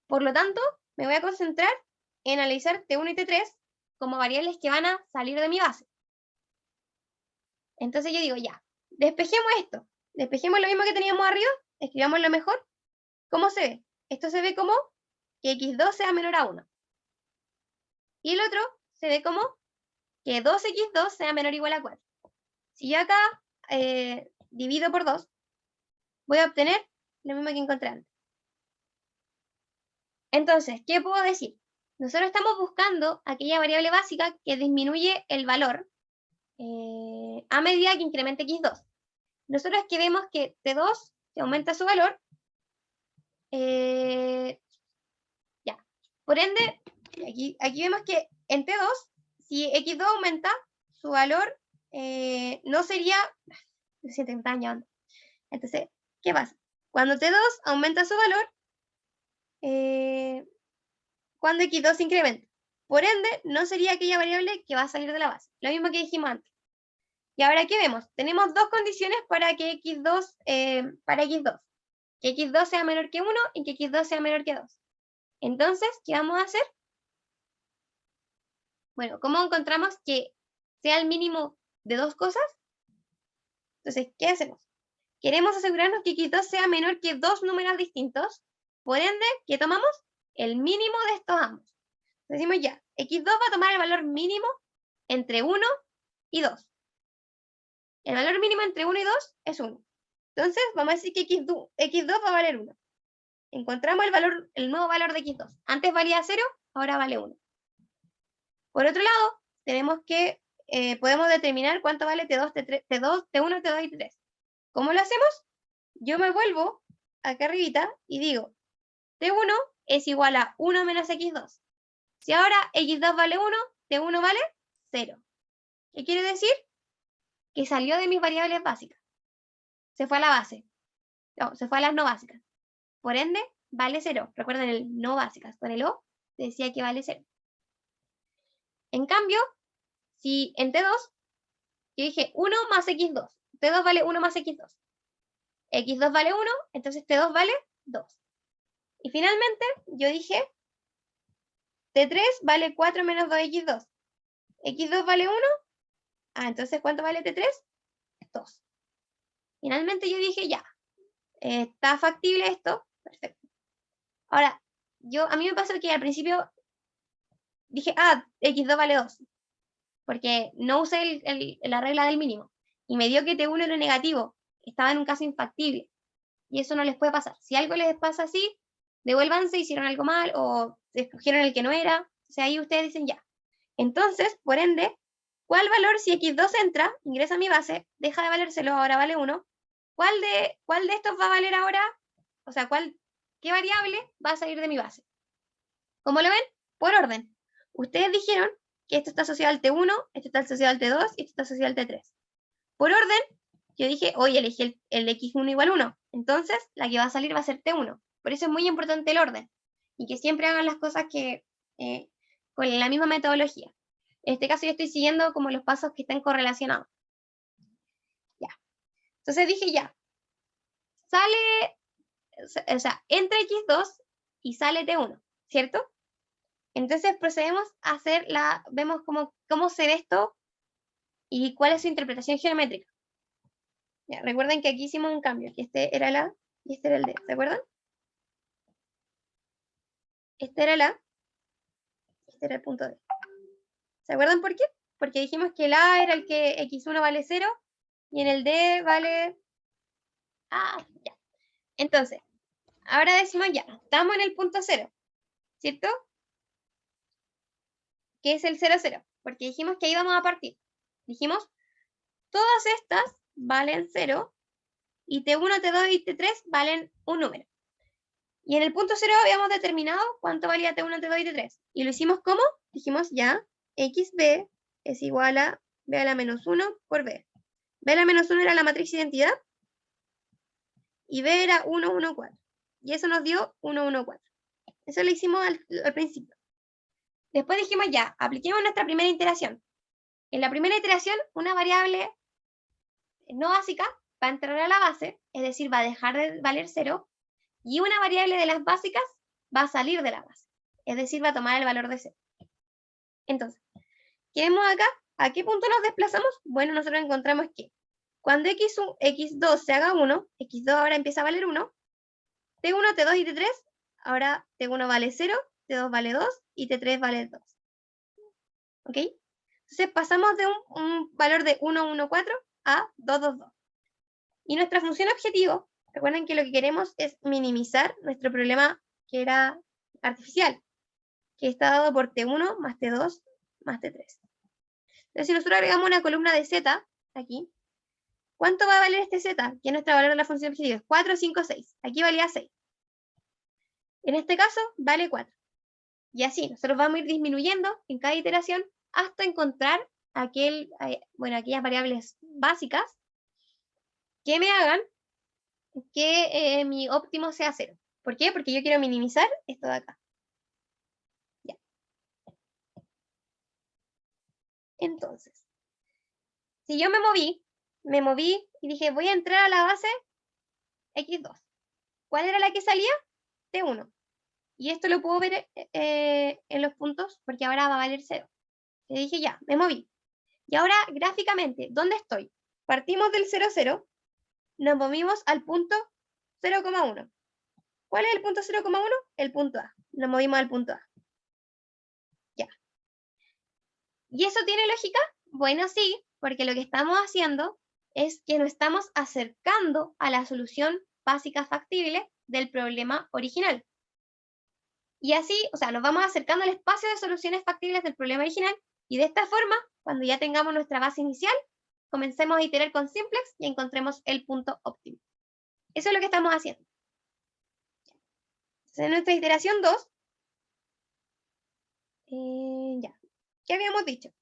Por lo tanto, me voy a concentrar en analizar T1 y T3 como variables que van a salir de mi base. Entonces yo digo, ya, despejemos esto. Despejemos lo mismo que teníamos arriba, escribámoslo mejor. ¿Cómo se ve? Esto se ve como que X2 sea menor a 1. Y el otro se ve como que 2X2 sea menor o igual a 4. Si yo acá divido por 2, voy a obtener lo mismo que encontré antes. Entonces, ¿qué puedo decir? Nosotros estamos buscando aquella variable básica que disminuye el valor a medida que incrementa X2. Nosotros que vemos que T2 se aumenta su valor, ya. Por ende, aquí vemos que en T2, si X2 aumenta, su valor no sería... Lo siento, me está dañando. Entonces, ¿qué pasa? Cuando T2 aumenta su valor, cuando X2 se incrementa. Por ende, no sería aquella variable que va a salir de la base. Lo mismo que dijimos antes. Y ahora, ¿qué vemos? Tenemos dos condiciones para que X2, que X2 sea menor que 1 y que X2 sea menor que 2. Entonces, ¿qué vamos a hacer? Bueno, ¿cómo encontramos que sea el mínimo de dos cosas? Entonces, ¿qué hacemos? Queremos asegurarnos que X2 sea menor que dos números distintos. Por ende, ¿qué tomamos? El mínimo de estos ambos. Decimos ya, X2 va a tomar el valor mínimo entre 1 y 2. El valor mínimo entre 1 y 2 es 1. Entonces, vamos a decir que X2 va a valer 1. Encontramos el nuevo valor de X2. Antes valía 0, ahora vale 1. Por otro lado, tenemos que podemos determinar cuánto vale T1, T2 y T3. ¿Cómo lo hacemos? Yo me vuelvo acá arribita y digo, T1 es igual a 1 menos X2. Si ahora X2 vale 1, T1 vale 0. ¿Qué quiere decir? Que salió de mis variables básicas. Se fue a la base. No, se fue a las no básicas. Por ende, vale 0. Recuerden el no básicas. Con el O decía que vale 0. En cambio, si en T2, yo dije 1 más X2. T2 vale 1 más X2. X2 vale 1, entonces T2 vale 2. Y finalmente, yo dije T3 vale 4 menos 2X2. X2 vale 1. Entonces, ¿cuánto vale T3? 2. Finalmente yo dije, ya, está factible esto. Perfecto. Ahora, a mí me pasó que al principio dije, X2 vale 2. Porque no usé la regla del mínimo. Y me dio que T1 era negativo. Estaba en un caso infactible. Y eso no les puede pasar. Si algo les pasa así, devuélvanse, hicieron algo mal o escogieron el que no era. O sea, ahí ustedes dicen ya. Entonces, por ende, ¿cuál valor si X2 entra, ingresa a mi base, deja de valer 0, ahora vale 1? ¿Cuál de estos va a valer ahora? O sea, ¿qué variable va a salir de mi base? ¿Cómo lo ven? Por orden. Ustedes dijeron que esto está asociado al T1, esto está asociado al T2 y esto está asociado al T3. Por orden, yo dije, hoy elegí el X1 igual 1. Entonces, la que va a salir va a ser T1. Por eso es muy importante el orden. Y que siempre hagan las cosas con la misma metodología. En este caso yo estoy siguiendo como los pasos que están correlacionados. Ya. Entonces dije ya. Entra X2 y sale T1, ¿cierto? Entonces procedemos a vemos cómo se ve esto y cuál es su interpretación geométrica. Ya, recuerden que aquí hicimos un cambio, que este era el A y este era el D, ¿se acuerdan? Este era el A, este era el punto D. ¿Se acuerdan por qué? Porque dijimos que el A era el que X1 vale 0 y en el D vale... ya. Entonces, ahora decimos ya, estamos en el punto 0, ¿cierto? Que es el 0, 0, porque dijimos que ahí vamos a partir. Dijimos, todas estas valen 0 y T1, T2 y T3 valen un número. Y en el punto 0 habíamos determinado cuánto valía T1, T2 y T3. Y lo hicimos ¿cómo? Dijimos ya, XB es igual a B a la menos 1 por B. B a la menos 1 era la matriz identidad, y B era 1, 1, 4. Y eso nos dio 1, 1, 4. Eso lo hicimos al principio. Después dijimos ya, apliquemos nuestra primera iteración. En la primera iteración, una variable no básica va a entrar a la base, es decir, va a dejar de valer 0, y una variable de las básicas va a salir de la base, es decir, va a tomar el valor de 0. Entonces, ¿qué vemos acá? ¿A qué punto nos desplazamos? Bueno, nosotros encontramos que cuando x2 se haga 1, x2 ahora empieza a valer 1, t1, t2 y t3, ahora t1 vale 0, t2 vale 2 y t3 vale 2. ¿Ok? Entonces pasamos de un valor de 1, 1, 4 a 2, 2, 2. Y nuestra función objetivo, recuerden que lo que queremos es minimizar nuestro problema que era artificial, que está dado por t1 más t2 más t3. Entonces, si nosotros agregamos una columna de z aquí, ¿cuánto va a valer este z? Que es nuestro valor de la función objetivo. Es 4, 5, 6. Aquí valía 6. En este caso, vale 4. Y así, nosotros vamos a ir disminuyendo en cada iteración hasta encontrar aquellas variables básicas que me hagan que mi óptimo sea 0. ¿Por qué? Porque yo quiero minimizar esto de acá. Ya. Entonces, si yo me moví y dije, voy a entrar a la base x2. ¿Cuál era la que salía? t1. Y esto lo puedo ver en los puntos, porque ahora va a valer 0. Le dije, ya, me moví. Y ahora, gráficamente, ¿dónde estoy? Partimos del 0, 0, nos movimos al punto 0,1. ¿Cuál es el punto 0,1? El punto A. Nos movimos al punto A. Ya. ¿Y eso tiene lógica? Bueno, sí, porque lo que estamos haciendo es que nos estamos acercando a la solución básica factible del problema original. Y así, o sea, nos vamos acercando al espacio de soluciones factibles del problema original, y de esta forma, cuando ya tengamos nuestra base inicial, comencemos a iterar con simplex y encontremos el punto óptimo. Eso es lo que estamos haciendo. Entonces, en nuestra iteración 2, ya, ¿qué habíamos dicho?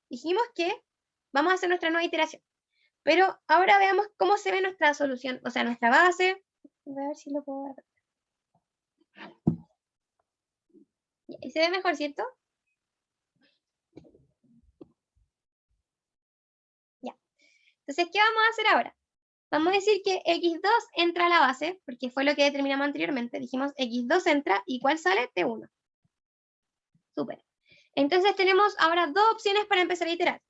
Dijimos que vamos a hacer nuestra nueva iteración. Pero ahora veamos cómo se ve nuestra solución, o sea, nuestra base. Voy a ver si lo puedo ver. Y se ve mejor, ¿cierto? Ya. Entonces, ¿qué vamos a hacer ahora? Vamos a decir que x2 entra a la base, porque fue lo que determinamos anteriormente. Dijimos x2 entra, ¿y cuál sale? t1. Súper. Entonces tenemos ahora dos opciones para empezar a iterar.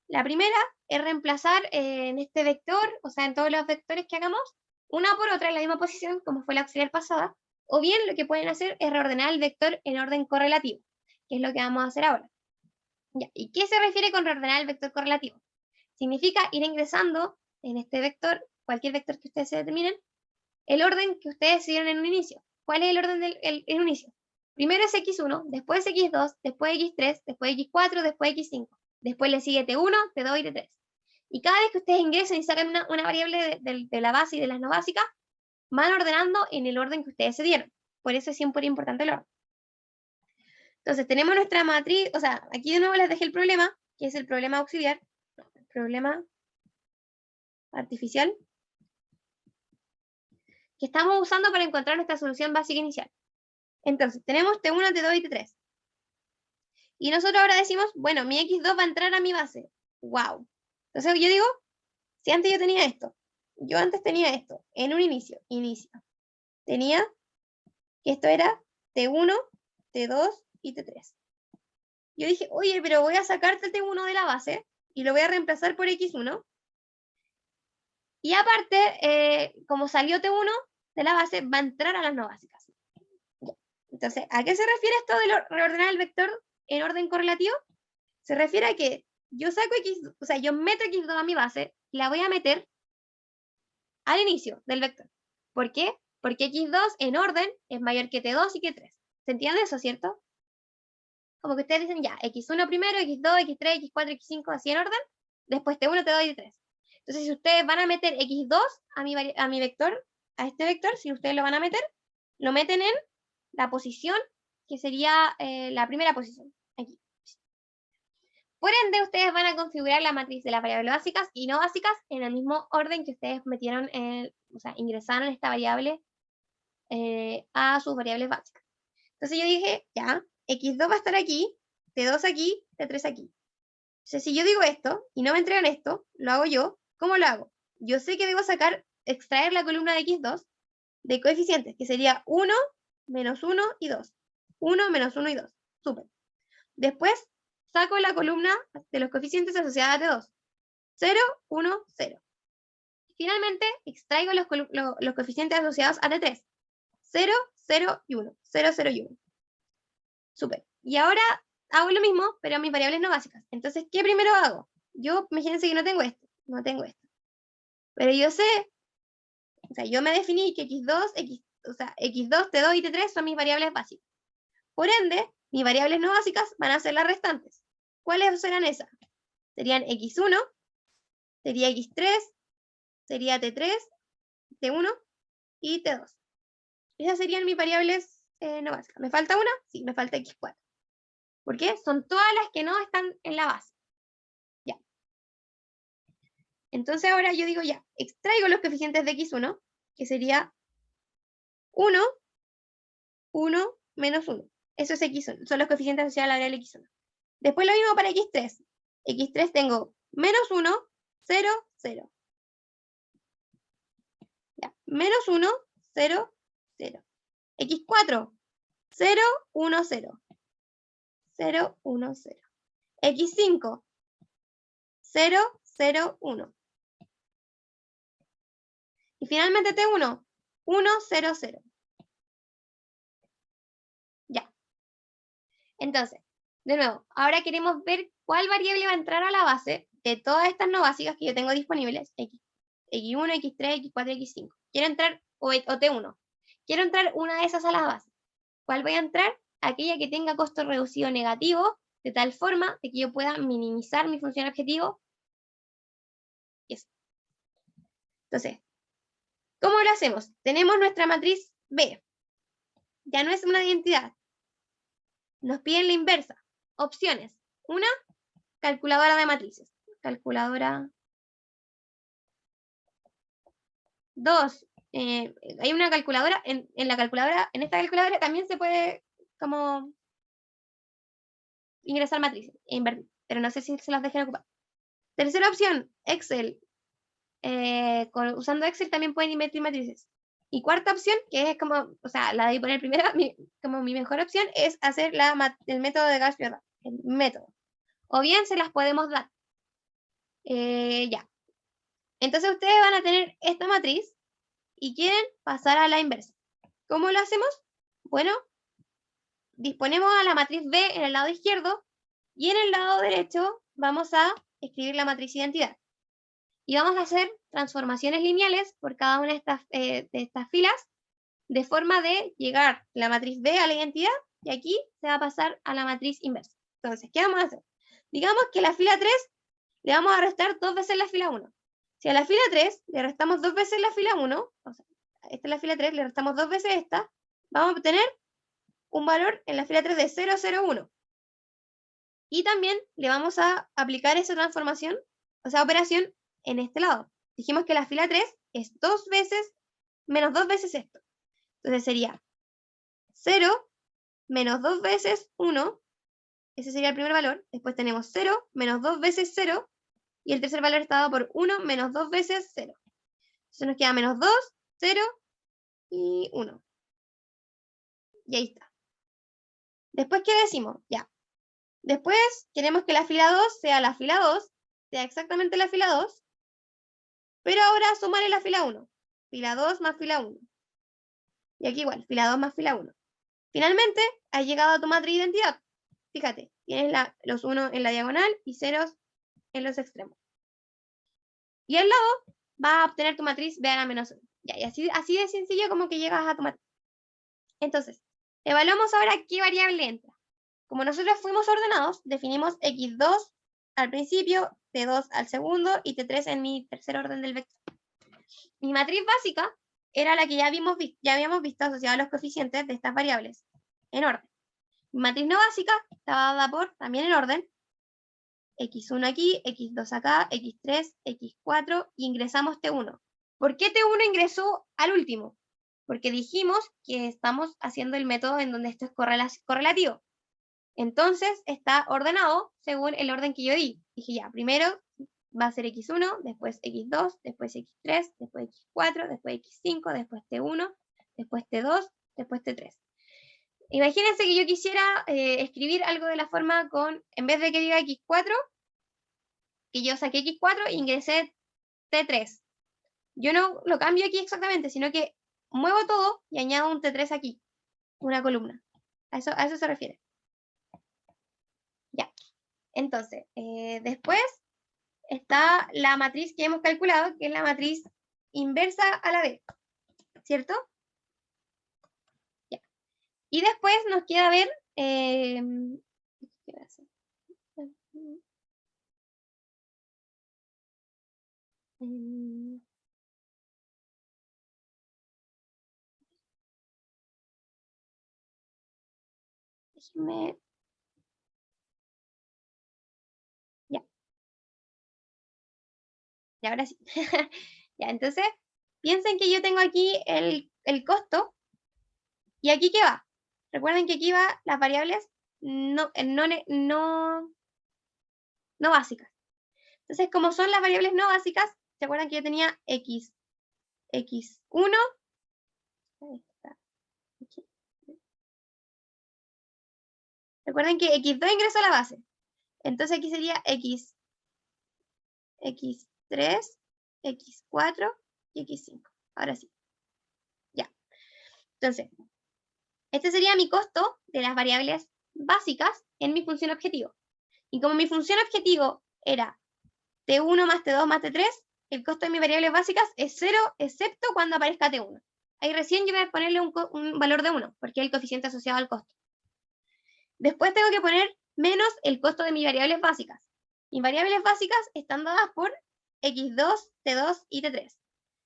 La primera es reemplazar en este vector, o sea, en todos los vectores que hagamos, una por otra en la misma posición, como fue la auxiliar pasada, o bien lo que pueden hacer es reordenar el vector en orden correlativo, que es lo que vamos a hacer ahora. Ya. ¿Y qué se refiere con reordenar el vector correlativo? Significa ir ingresando en este vector, cualquier vector que ustedes se determinen, el orden que ustedes decidieron en un inicio. ¿Cuál es el orden en un inicio? Primero es x1, después x2, después x3, después x4, después x5. Después le sigue t1, t2 y t3. Y cada vez que ustedes ingresen y sacan una variable de la base y de las no básicas, van ordenando en el orden que ustedes se dieron. Por eso es siempre importante el orden. Entonces tenemos nuestra matriz, o sea, aquí de nuevo les dejé el problema, que es el problema auxiliar, el problema artificial, que estamos usando para encontrar nuestra solución básica inicial. Entonces, tenemos T1, T2 y T3. Y nosotros ahora decimos, bueno, mi X2 va a entrar a mi base. ¡Wow! Entonces yo digo, si antes yo tenía esto, en un inicio, tenía que esto era T1, T2 y T3. Yo dije, oye, pero voy a sacarte T1 de la base y lo voy a reemplazar por X1. Y aparte, como salió T1 de la base, va a entrar a las no básicas. Entonces, ¿a qué se refiere esto de reordenar el vector en orden correlativo? Se refiere a que yo saco X, o sea, yo meto X2 a mi base y la voy a meter al inicio del vector. ¿Por qué? Porque X2 en orden es mayor que T2 y que T3. ¿Se entiende eso, cierto? Como que ustedes dicen ya, X1 primero, X2, X3, X4, X5, así en orden, después T1, T2 y T3. Entonces, si ustedes van a meter X2 a mi vector, a este vector, si ustedes lo van a meter, lo meten en la posición que sería la primera posición, aquí. Por ende, ustedes van a configurar la matriz de las variables básicas y no básicas en el mismo orden que ustedes metieron o sea, ingresaron esta variable a sus variables básicas. Entonces yo dije, ya, x2 va a estar aquí, t2 aquí, t3 aquí. Entonces si yo digo esto y no me entregan esto, lo hago yo. ¿Cómo lo hago? Yo sé que debo extraer la columna de x2 de coeficientes, que sería 1, menos 1 y 2. 1, menos 1 y 2. Súper. Después saco la columna de los coeficientes asociada a t2. 0, 1, 0. Finalmente, extraigo los coeficientes asociados a t3. 0, 0 y 1. 0, 0 y 1. Súper. Y ahora hago lo mismo, pero a mis variables no básicas. Entonces, ¿qué primero hago? Yo, imagínense que no tengo esto. No tengo esto. Pero yo sé, o sea, yo me definí que x2, x2, t2 y t3 son mis variables básicas. Por ende, mis variables no básicas van a ser las restantes. ¿Cuáles serán esas? Serían x1, sería x3, sería t3, t1 y t2. Esas serían mis variables no básicas. ¿Me falta una? Sí, me falta x4. ¿Por qué? Son todas las que no están en la base. Ya. Entonces ahora yo digo ya, extraigo los coeficientes de x1, que sería 1, 1, menos 1. Eso es x1, son los coeficientes asociados a la variable x1. Después lo mismo para x3. x3 tengo menos 1, 0, 0. Ya. Menos 1, 0, 0. x4, 0, 1, 0. 0, 1, 0. x5, 0, 0, 1. Y finalmente T1, 1, 0, 0. Ya. Entonces, de nuevo, ahora queremos ver cuál variable va a entrar a la base de todas estas no básicas que yo tengo disponibles, x1, x3, x4, x5. Quiero entrar, o T1. Quiero entrar una de esas a las bases. ¿Cuál voy a entrar? Aquella que tenga costo reducido negativo, de tal forma de que yo pueda minimizar mi función objetivo. Y eso. Entonces, ¿cómo lo hacemos? Tenemos nuestra matriz B. Ya no es una identidad. Nos piden la inversa. Opciones. Una, calculadora de matrices. Calculadora. 2. Hay una calculadora. En esta calculadora también se puede como ingresar matrices e invertir. Pero no sé si se las dejen ocupar. Tercera opción, Excel. Usando Excel también pueden invertir matrices. Y cuarta opción, que es como, o sea, la de poner primera, como mi mejor opción, es hacer el método de Gauss-Jordan. El método. O bien se las podemos dar. Ya. Entonces ustedes van a tener esta matriz y quieren pasar a la inversa. ¿Cómo lo hacemos? Bueno, disponemos a la matriz B en el lado izquierdo y en el lado derecho vamos a escribir la matriz identidad. Y vamos a hacer transformaciones lineales por cada una de estas filas, de forma de llegar la matriz B a la identidad, y aquí se va a pasar a la matriz inversa. Entonces, ¿qué vamos a hacer? Digamos que a la fila 3 le vamos a restar 2 veces la fila 1. Si a la fila 3 le restamos 2 veces la fila 1, o sea, esta es la fila 3, le restamos 2 veces esta, vamos a obtener un valor en la fila 3 de 0, 0, 1. Y también le vamos a aplicar esa transformación, o sea, operación, en este lado. Dijimos que la fila 3 es 2 veces menos 2 veces esto. Entonces sería 0 menos 2 veces 1. Ese sería el primer valor. Después tenemos 0 menos 2 veces 0. Y el tercer valor está dado por 1 menos 2 veces 0. Entonces nos queda menos 2, 0 y 1. Y ahí está. Después, ¿qué decimos? Ya. Después queremos que la fila 2 sea la fila 2, sea exactamente la fila 2, pero ahora sumarle la fila 1. Fila 2 más fila 1. Y aquí igual, fila 2 más fila 1. Finalmente, has llegado a tu matriz de identidad. Fíjate, tienes los 1 en la diagonal y ceros en los extremos. Y al lado vas a obtener tu matriz B a la menos 1. Ya, y así de sencillo como que llegas a tu matriz. Entonces, evaluamos ahora qué variable entra. Como nosotros fuimos ordenados, definimos x2 al principio, t2 al segundo y t3 en mi tercer orden del vector. Mi matriz básica era la que ya habíamos visto asociada a los coeficientes de estas variables, en orden. Mi matriz no básica estaba dada por, también en orden, x1 aquí, x2 acá, x3, x4, y ingresamos t1. ¿Por qué T1 ingresó al último? Porque dijimos que estamos haciendo el método en donde esto es correlativo. Entonces está ordenado según el orden que yo di. Dije ya, primero va a ser X1, después X2, después X3, después X4, después X5, después T1, después T2, después T3. Imagínense que yo quisiera escribir algo de la forma con, en vez de que diga X4, que yo saqué X4 e ingresé T3. Yo no lo cambio aquí exactamente, sino que muevo todo y añado un T3 aquí, una columna. A eso se refiere. Ya. Entonces, después está la matriz que hemos calculado, que es la matriz inversa a la B, ¿cierto? Ya. Y después nos queda ver... ¿qué voy a hacer? Déjenme... Ya. Y ahora sí. Ya, entonces, piensen que yo tengo aquí el costo. ¿Y aquí qué va? Recuerden que aquí va las variables no básicas. Entonces, como son las variables no básicas, ¿se acuerdan que yo tenía X, X1? Ahí está. Aquí. Recuerden que X2 ingresó a la base. Entonces aquí sería X, X3, X4 y X5. Ahora sí. Ya. Entonces, este sería mi costo de las variables básicas en mi función objetivo. Y como mi función objetivo era T1 más T2 más T3, el costo de mis variables básicas es 0, excepto cuando aparezca T1. Ahí recién yo voy a ponerle un valor de 1, porque es el coeficiente asociado al costo. Después tengo que poner menos el costo de mis variables básicas. Mis variables básicas están dadas por X2, T2 y T3.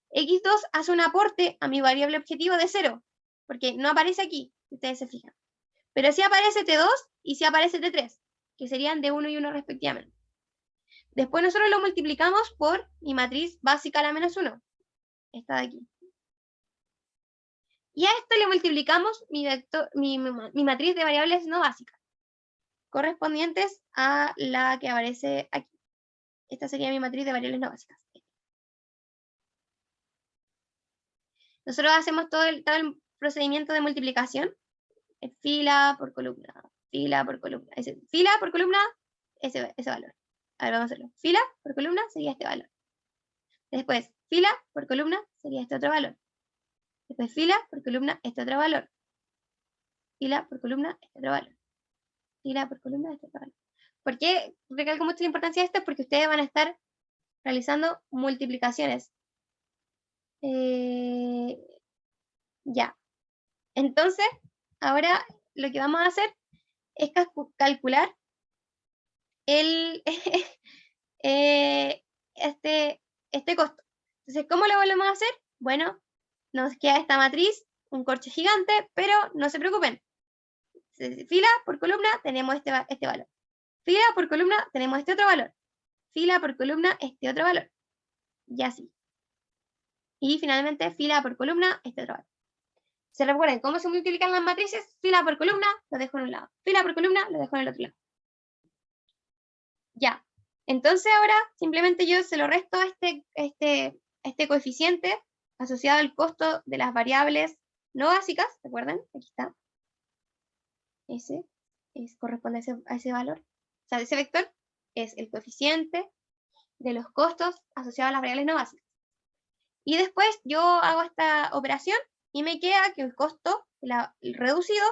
X2 hace un aporte a mi variable objetivo de 0, porque no aparece aquí, si ustedes se fijan. Pero sí aparece T2 y sí aparece T3, que serían de 1 y 1 respectivamente. Después nosotros lo multiplicamos por mi matriz básica a la menos 1. Esta de aquí. Y a esto le multiplicamos mi matriz de variables no básicas, correspondientes a la que aparece aquí. Esta sería mi matriz de variables no básicas. Nosotros hacemos todo el procedimiento de multiplicación. Fila por columna, fila por columna. Fila por columna, ese valor. A ver, vamos a hacerlo. Fila por columna sería este valor. Después, fila por columna sería este otro valor. Después, fila por columna, este otro valor. Fila por columna, este otro valor. Fila por columna, este otro valor. ¿Por qué recalco mucho la importancia de esto? Porque ustedes van a estar realizando multiplicaciones. Ya. Entonces, ahora lo que vamos a hacer es calcular este costo. Entonces, ¿cómo lo volvemos a hacer? Bueno, nos queda esta matriz, un corche gigante, pero no se preocupen. Fila por columna tenemos este valor. Fila por columna tenemos este otro valor. Fila por columna este otro valor. Y así. Y finalmente, fila por columna este otro valor. ¿Se recuerdan cómo se multiplican las matrices? Fila por columna lo dejo en un lado. Fila por columna lo dejo en el otro lado. Ya. Entonces ahora simplemente yo se lo resto a este coeficiente asociado al costo de las variables no básicas. ¿Recuerdan? Aquí está. Ese corresponde a ese valor. O sea, ese vector es el coeficiente de los costos asociados a las variables no básicas. Y después yo hago esta operación y me queda que el costo reducido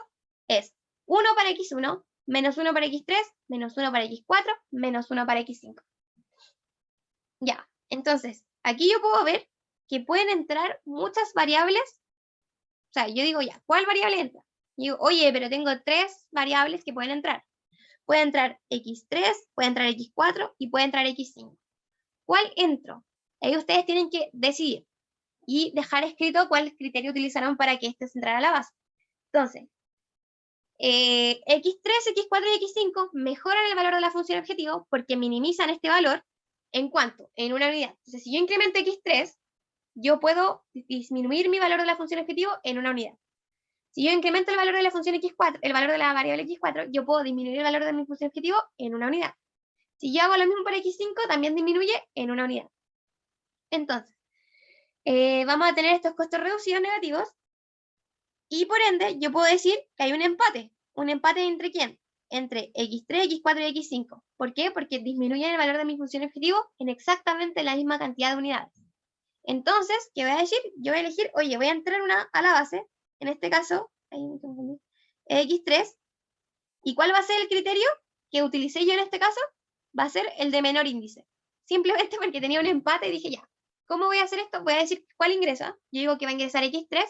es 1 para X1, menos 1 para X3, menos 1 para X4, menos 1 para X5. Ya, entonces, aquí yo puedo ver que pueden entrar muchas variables. O sea, yo digo ya, ¿cuál variable entra? Y digo, oye, pero tengo 3 variables que pueden entrar. Puede entrar X3, puede entrar X4 y puede entrar X5. ¿Cuál entro? Ahí ustedes tienen que decidir y dejar escrito cuál criterio utilizaron para que este se entrara a la base. Entonces, X3, X4 y X5 mejoran el valor de la función objetivo porque minimizan este valor en cuanto, en una unidad. Entonces, si yo incremento X3, yo puedo disminuir mi valor de la función objetivo en una unidad. Si yo incremento el valor de la función x4, el valor de la variable x4, yo puedo disminuir el valor de mi función objetivo en una unidad. Si yo hago lo mismo por x5, también disminuye en una unidad. Entonces, vamos a tener estos costos reducidos negativos, y por ende, yo puedo decir que hay un empate. ¿Un empate entre quién? Entre x3, x4 y x5. ¿Por qué? Porque disminuyen el valor de mi función objetivo en exactamente la misma cantidad de unidades. Entonces, ¿qué voy a decir? Yo voy a elegir, oye, voy a entrar a la base, en este caso, x3, ¿y cuál va a ser el criterio que utilicé yo en este caso? Va a ser el de menor índice. Simplemente porque tenía un empate y dije, ya, ¿cómo voy a hacer esto? Voy a decir cuál ingresa. Yo digo que va a ingresar x3.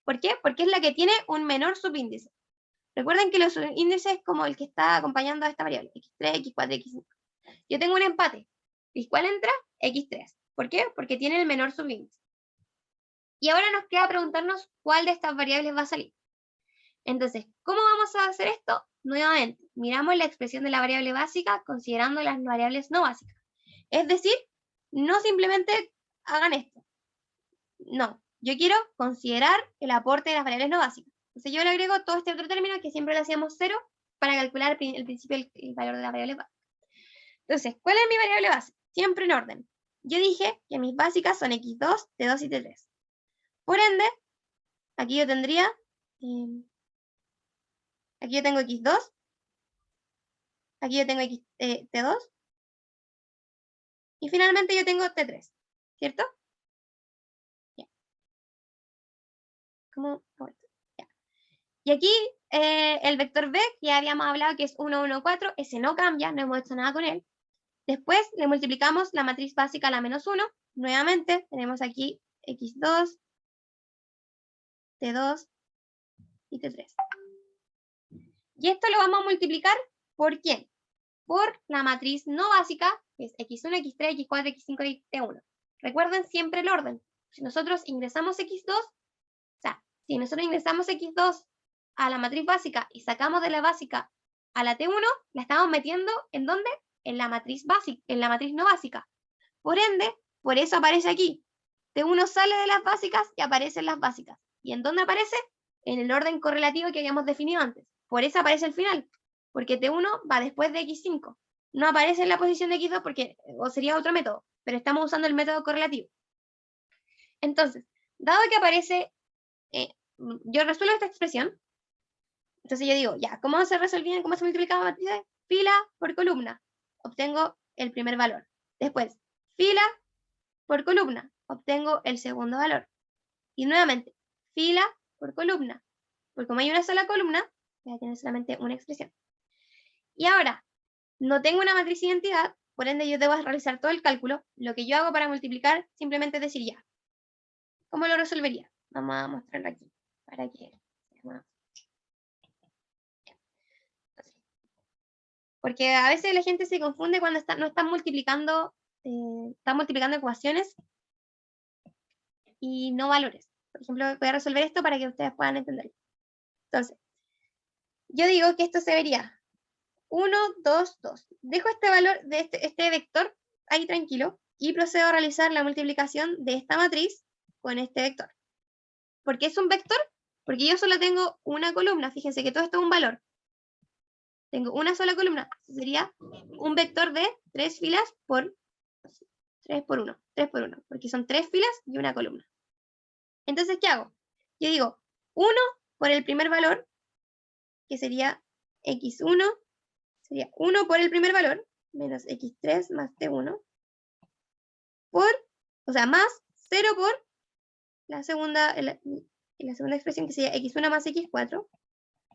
¿Por qué? Porque es la que tiene un menor subíndice. Recuerden que los subíndices es como el que está acompañando a esta variable, x3, x4, x5. Yo tengo un empate. ¿Y cuál entra? x3. ¿Por qué? Porque tiene el menor subíndice. Y ahora nos queda preguntarnos cuál de estas variables va a salir. Entonces, ¿cómo vamos a hacer esto? Nuevamente, miramos la expresión de la variable básica considerando las variables no básicas. Es decir, no simplemente hagan esto. No, yo quiero considerar el aporte de las variables no básicas. Entonces yo le agrego todo este otro término que siempre le hacíamos 0 para calcular el principio el valor de la variable básica. Entonces, ¿cuál es mi variable básica? Siempre en orden. Yo dije que mis básicas son x2, t2 y t3. Por ende, aquí yo tendría, aquí yo tengo x2, aquí yo tengo t2, y finalmente yo tengo t3, ¿cierto? Ya. ¿Cómo? Ya. Y aquí el vector b, que ya habíamos hablado que es 1, 1, 4, ese no cambia, no hemos hecho nada con él. Después le multiplicamos la matriz básica a la menos 1, nuevamente tenemos aquí x2, t2 y t3. Y esto lo vamos a multiplicar ¿por quién? Por la matriz no básica, que es x1, x3, x4, x5 y t1. Recuerden siempre el orden. Si nosotros ingresamos x2, si nosotros ingresamos x2 a la matriz básica y sacamos de la básica a la t1, la estamos metiendo ¿en dónde? En la matriz básica, en la matriz no básica. Por ende, por eso aparece aquí. T1 sale de las básicas y aparece en las básicas. ¿Y en dónde aparece? En el orden correlativo que habíamos definido antes. Por eso aparece al final. Porque T1 va después de X5. No aparece en la posición de X2 porque sería otro método. Pero estamos usando el método correlativo. Entonces, dado que aparece, yo resuelvo esta expresión. Entonces yo digo, ya, ¿cómo se resolvían? ¿Cómo se multiplicaba matrices? Fila por columna. Obtengo el primer valor. Después, fila por columna. Obtengo el segundo valor. Y nuevamente, fila por columna. Porque como hay una sola columna, voy a tener solamente una expresión. Y ahora, no tengo una matriz identidad, por ende yo debo realizar todo el cálculo. Lo que yo hago para multiplicar simplemente es decir ya. ¿Cómo lo resolvería? Vamos a mostrarlo aquí. Para que... Porque a veces la gente se confunde cuando no están multiplicando ecuaciones y no valores. Por ejemplo, voy a resolver esto para que ustedes puedan entenderlo. Entonces, yo digo que esto se vería 1, 2, 2. Dejo este valor de este vector ahí tranquilo y procedo a realizar la multiplicación de esta matriz con este vector. ¿Por qué es un vector? Porque yo solo tengo una columna. Fíjense que todo esto es un valor. Tengo una sola columna. Sería un vector de 3 filas por 3 por 1. 3 por 1. Porque son 3 filas y una columna. Entonces, ¿qué hago? Yo digo 1 por el primer valor, que sería x1, sería 1 por el primer valor, menos x3 más t1, más 0 por la segunda expresión, que sería x1 más x4,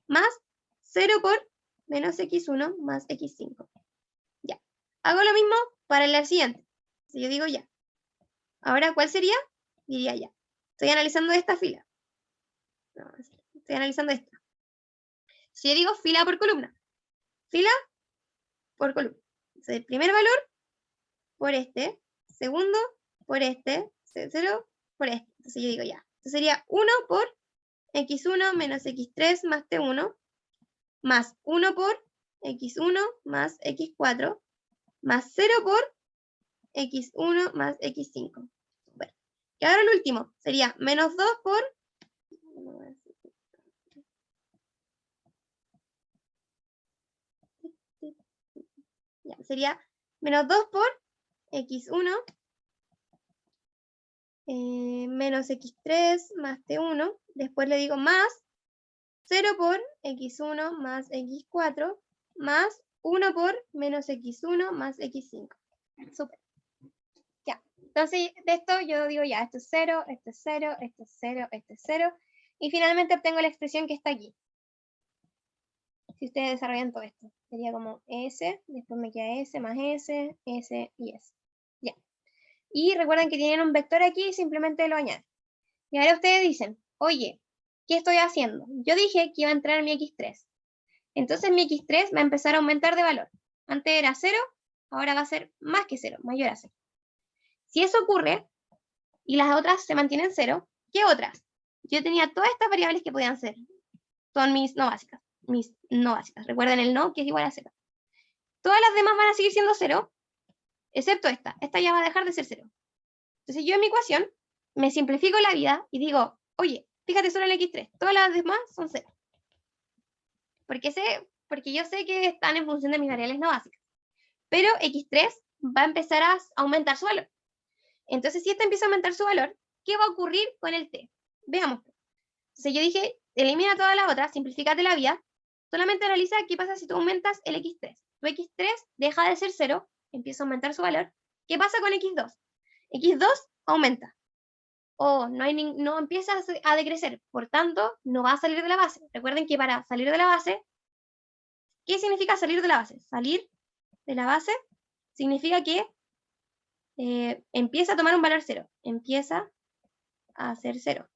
más 0 por menos x1 más x5. Ya. Hago lo mismo para la siguiente. Si yo digo ya. Ahora, ¿cuál sería? Diría ya. Estoy analizando esta fila. No, estoy analizando esta. Si yo digo fila por columna. Fila por columna. Entonces, el primer valor por este, segundo por este, tercero por este. Entonces yo digo ya. Entonces sería 1 por x1 menos x3 más t1, más 1 por x1 más x4, más 0 por x1 más x5. Bueno, Y ahora el último sería menos 2 por... Ya, sería menos 2 por x1 menos x3 más t1. Después le digo más 0 por x1 más x4 más 1 por menos x1 más x5. Súper. Ya. Entonces, de esto yo digo ya, esto es 0, esto es 0, esto es 0, esto es 0. Y finalmente obtengo la expresión que está aquí. Si ustedes desarrollan todo esto. Sería como S, después me queda S más S, S y S. Ya. Y recuerden que tienen un vector aquí, simplemente lo añaden. Y ahora ustedes dicen, oye, ¿qué estoy haciendo? Yo dije que iba a entrar mi x3. Entonces mi x3 va a empezar a aumentar de valor. Antes era 0, ahora va a ser más que 0, mayor a 0. Si eso ocurre, y las otras se mantienen 0, ¿qué otras? Yo tenía todas estas variables que podían ser. Son mis no básicas. Mis no básicas. Recuerden el no, que es igual a 0. Todas las demás van a seguir siendo 0, excepto esta. Esta ya va a dejar de ser 0. Entonces yo en mi ecuación me simplifico la vida y digo, oye, fíjate solo en el x3. Todas las demás son 0. Porque yo sé que están en función de mis variables no básicas. Pero x3 va a empezar a aumentar su valor. Entonces, si esta empieza a aumentar su valor, ¿qué va a ocurrir con el t? Veamos. Entonces yo dije, elimina todas las otras, simplifícate la vida, solamente analiza qué pasa si tú aumentas el x3. Tu x3 deja de ser 0, empieza a aumentar su valor. ¿Qué pasa con x2? x2 aumenta. O no empieza a decrecer, por tanto, no va a salir de la base. Recuerden que para salir de la base, ¿qué significa salir de la base? Salir de la base significa que empieza a tomar un valor 0. Empieza a ser 0.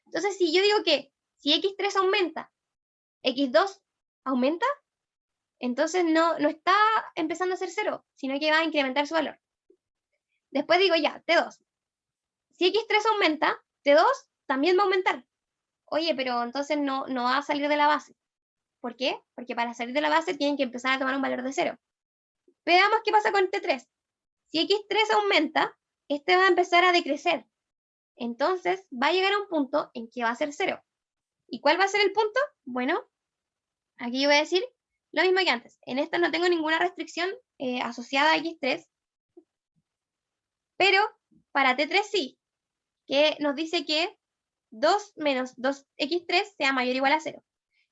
Entonces, si yo digo que si x3 aumenta, x2 aumenta, entonces no está empezando a ser 0, sino que va a incrementar su valor. Después digo ya, t2. Si x3 aumenta, t2 también va a aumentar. Oye, pero entonces no va a salir de la base. ¿Por qué? Porque para salir de la base tienen que empezar a tomar un valor de 0. Veamos qué pasa con t3. Si x3 aumenta, este va a empezar a decrecer. Entonces va a llegar a un punto en que va a ser 0. ¿Y cuál va a ser el punto? Bueno, aquí yo voy a decir lo mismo que antes. En esta no tengo ninguna restricción asociada a x3, pero para t3 sí, que nos dice que 2 menos 2x3 sea mayor o igual a 0.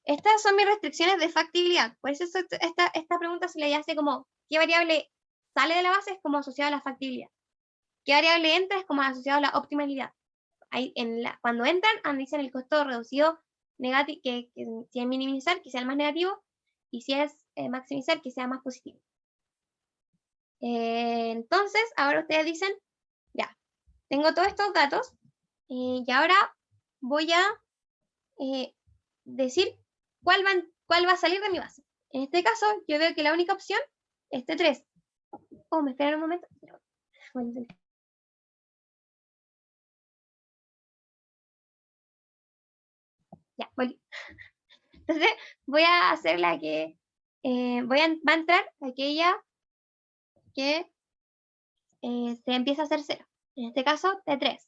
Estas son mis restricciones de factibilidad. Por eso esta pregunta se le hace como, ¿qué variable sale de la base? Es como asociado a la factibilidad. ¿Qué variable entra? Es como asociado a la optimalidad. Cuando entran, dicen el costo reducido negativo, que si es minimizar, que sea el más negativo, y si es maximizar, que sea más positivo. Entonces, ahora ustedes dicen, ya, tengo todos estos datos, y ahora voy a decir cuál va a salir de mi base. En este caso, yo veo que la única opción es T3. Oh, me esperan un momento. Ya, volví. Entonces, voy a hacer la que va a entrar aquella que se empieza a hacer 0. En este caso, T3.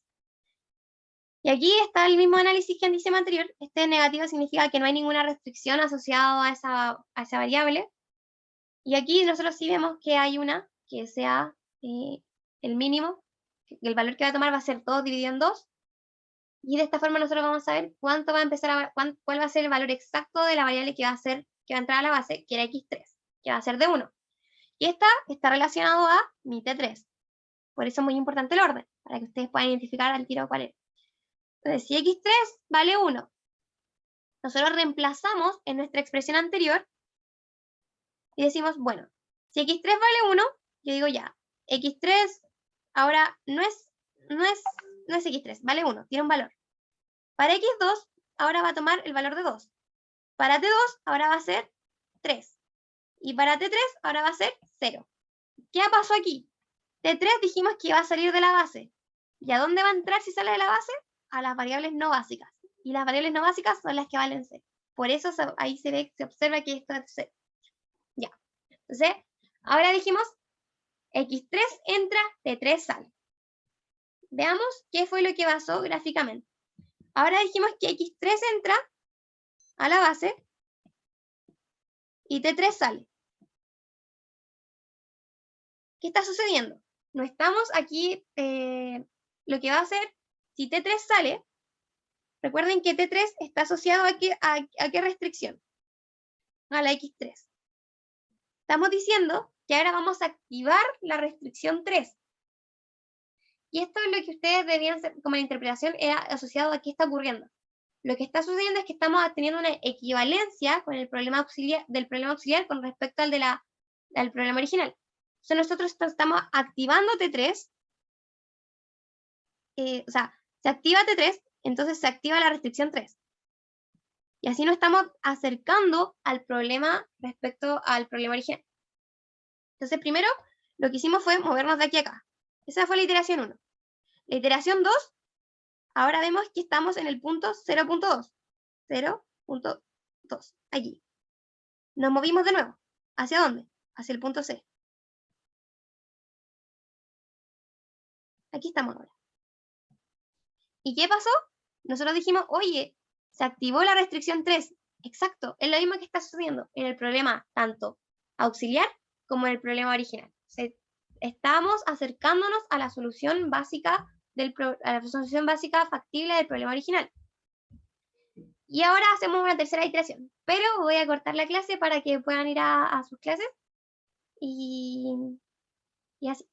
Y aquí está el mismo análisis que en el anterior. Este negativo significa que no hay ninguna restricción asociada a esa variable. Y aquí nosotros sí vemos que hay una que sea el mínimo, que el valor que va a tomar va a ser 2 dividido en 2. Y de esta forma nosotros vamos a ver cuál va a ser el valor exacto de la variable que va a entrar a la base, que era x3, que va a ser de 1. Y esta está relacionado a mi t3. Por eso es muy importante el orden, para que ustedes puedan identificar al tiro cuál es. Entonces, si x3 vale 1, nosotros reemplazamos en nuestra expresión anterior y decimos, bueno, si x3 vale 1, yo digo ya, x3 ahora no es x3, vale 1, tiene un valor. Para x2, ahora va a tomar el valor de 2. Para t2, ahora va a ser 3. Y para t3, ahora va a ser 0. ¿Qué pasó aquí? T3 dijimos que iba a salir de la base. ¿Y a dónde va a entrar si sale de la base? A las variables no básicas. Y las variables no básicas son las que valen 0. Por eso ahí se observa que esto es 0. Ya. Entonces, ahora dijimos, x3 entra, t3 sale. Veamos qué fue lo que pasó gráficamente. Ahora dijimos que X3 entra a la base y T3 sale. ¿Qué está sucediendo? No estamos aquí, lo que va a hacer, si T3 sale, recuerden que T3 está asociado a qué restricción, a la X3. Estamos diciendo que ahora vamos a activar la restricción 3. Y esto es lo que ustedes debían hacer, como la interpretación era asociado a qué está ocurriendo. Lo que está sucediendo es que estamos teniendo una equivalencia con el problema auxiliar, del problema auxiliar con respecto al problema original. Entonces nosotros estamos activando T3, o sea, se activa T3, entonces se activa la restricción 3. Y así nos estamos acercando al problema respecto al problema original. Entonces primero lo que hicimos fue movernos de aquí a acá. Esa fue la iteración 1. La iteración 2, ahora vemos que estamos en el punto 0.2. 0.2, aquí. Nos movimos de nuevo. ¿Hacia dónde? Hacia el punto C. Aquí estamos ahora. ¿Y qué pasó? Nosotros dijimos, oye, se activó la restricción 3. Exacto, es lo mismo que está sucediendo en el problema tanto auxiliar como en el problema original. Estamos acercándonos a la solución básica a la solución básica factible del problema original. Y ahora hacemos una tercera iteración, pero voy a cortar la clase para que puedan ir a sus clases y así,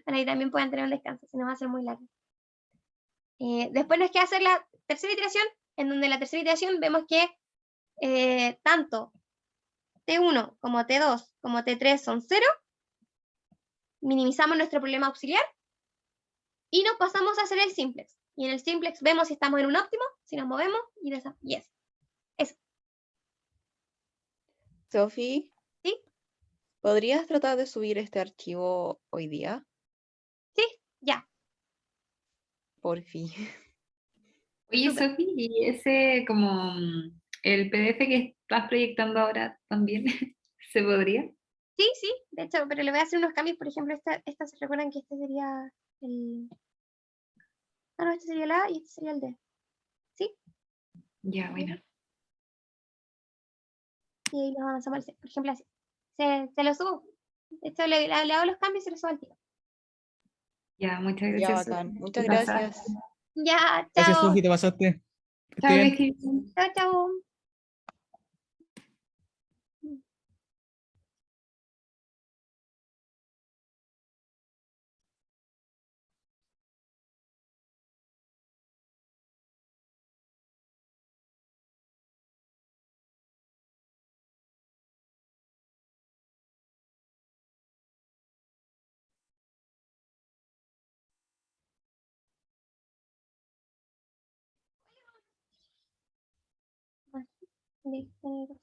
para que también puedan tener un descanso, si no va a ser muy largo. Después nos queda hacer la tercera iteración, en donde en la tercera iteración vemos que tanto T1 como T2 como T3 son 0, minimizamos nuestro problema auxiliar y nos pasamos a hacer el simplex. Y en el simplex vemos si estamos en un óptimo, si nos movemos y eso. Eso. Sofi, ¿Sí? ¿podrías tratar de subir este archivo hoy día? ¿Sí? Ya. Por fin. Oye, Súper. Sofi, y ese como el PDF que estás proyectando ahora también, ¿se podría? Sí, de hecho, pero le voy a hacer unos cambios. Por ejemplo, esta se recuerdan que este sería el... Ah, no, este sería el A y este sería el D. ¿Sí? Ya, bueno. Y ahí lo avanzamos al C. Por ejemplo, así. Se lo subo. De hecho, le hago los cambios y se los subo al tiro. Ya, muchas Ya, gracias, bacán. Sofi. Muchas Te pasaste. gracias. Ya, Gracias, chao. Sofi, te pasaste. Que estés Chao, bien. que estés bien. Chao, chao. Listo.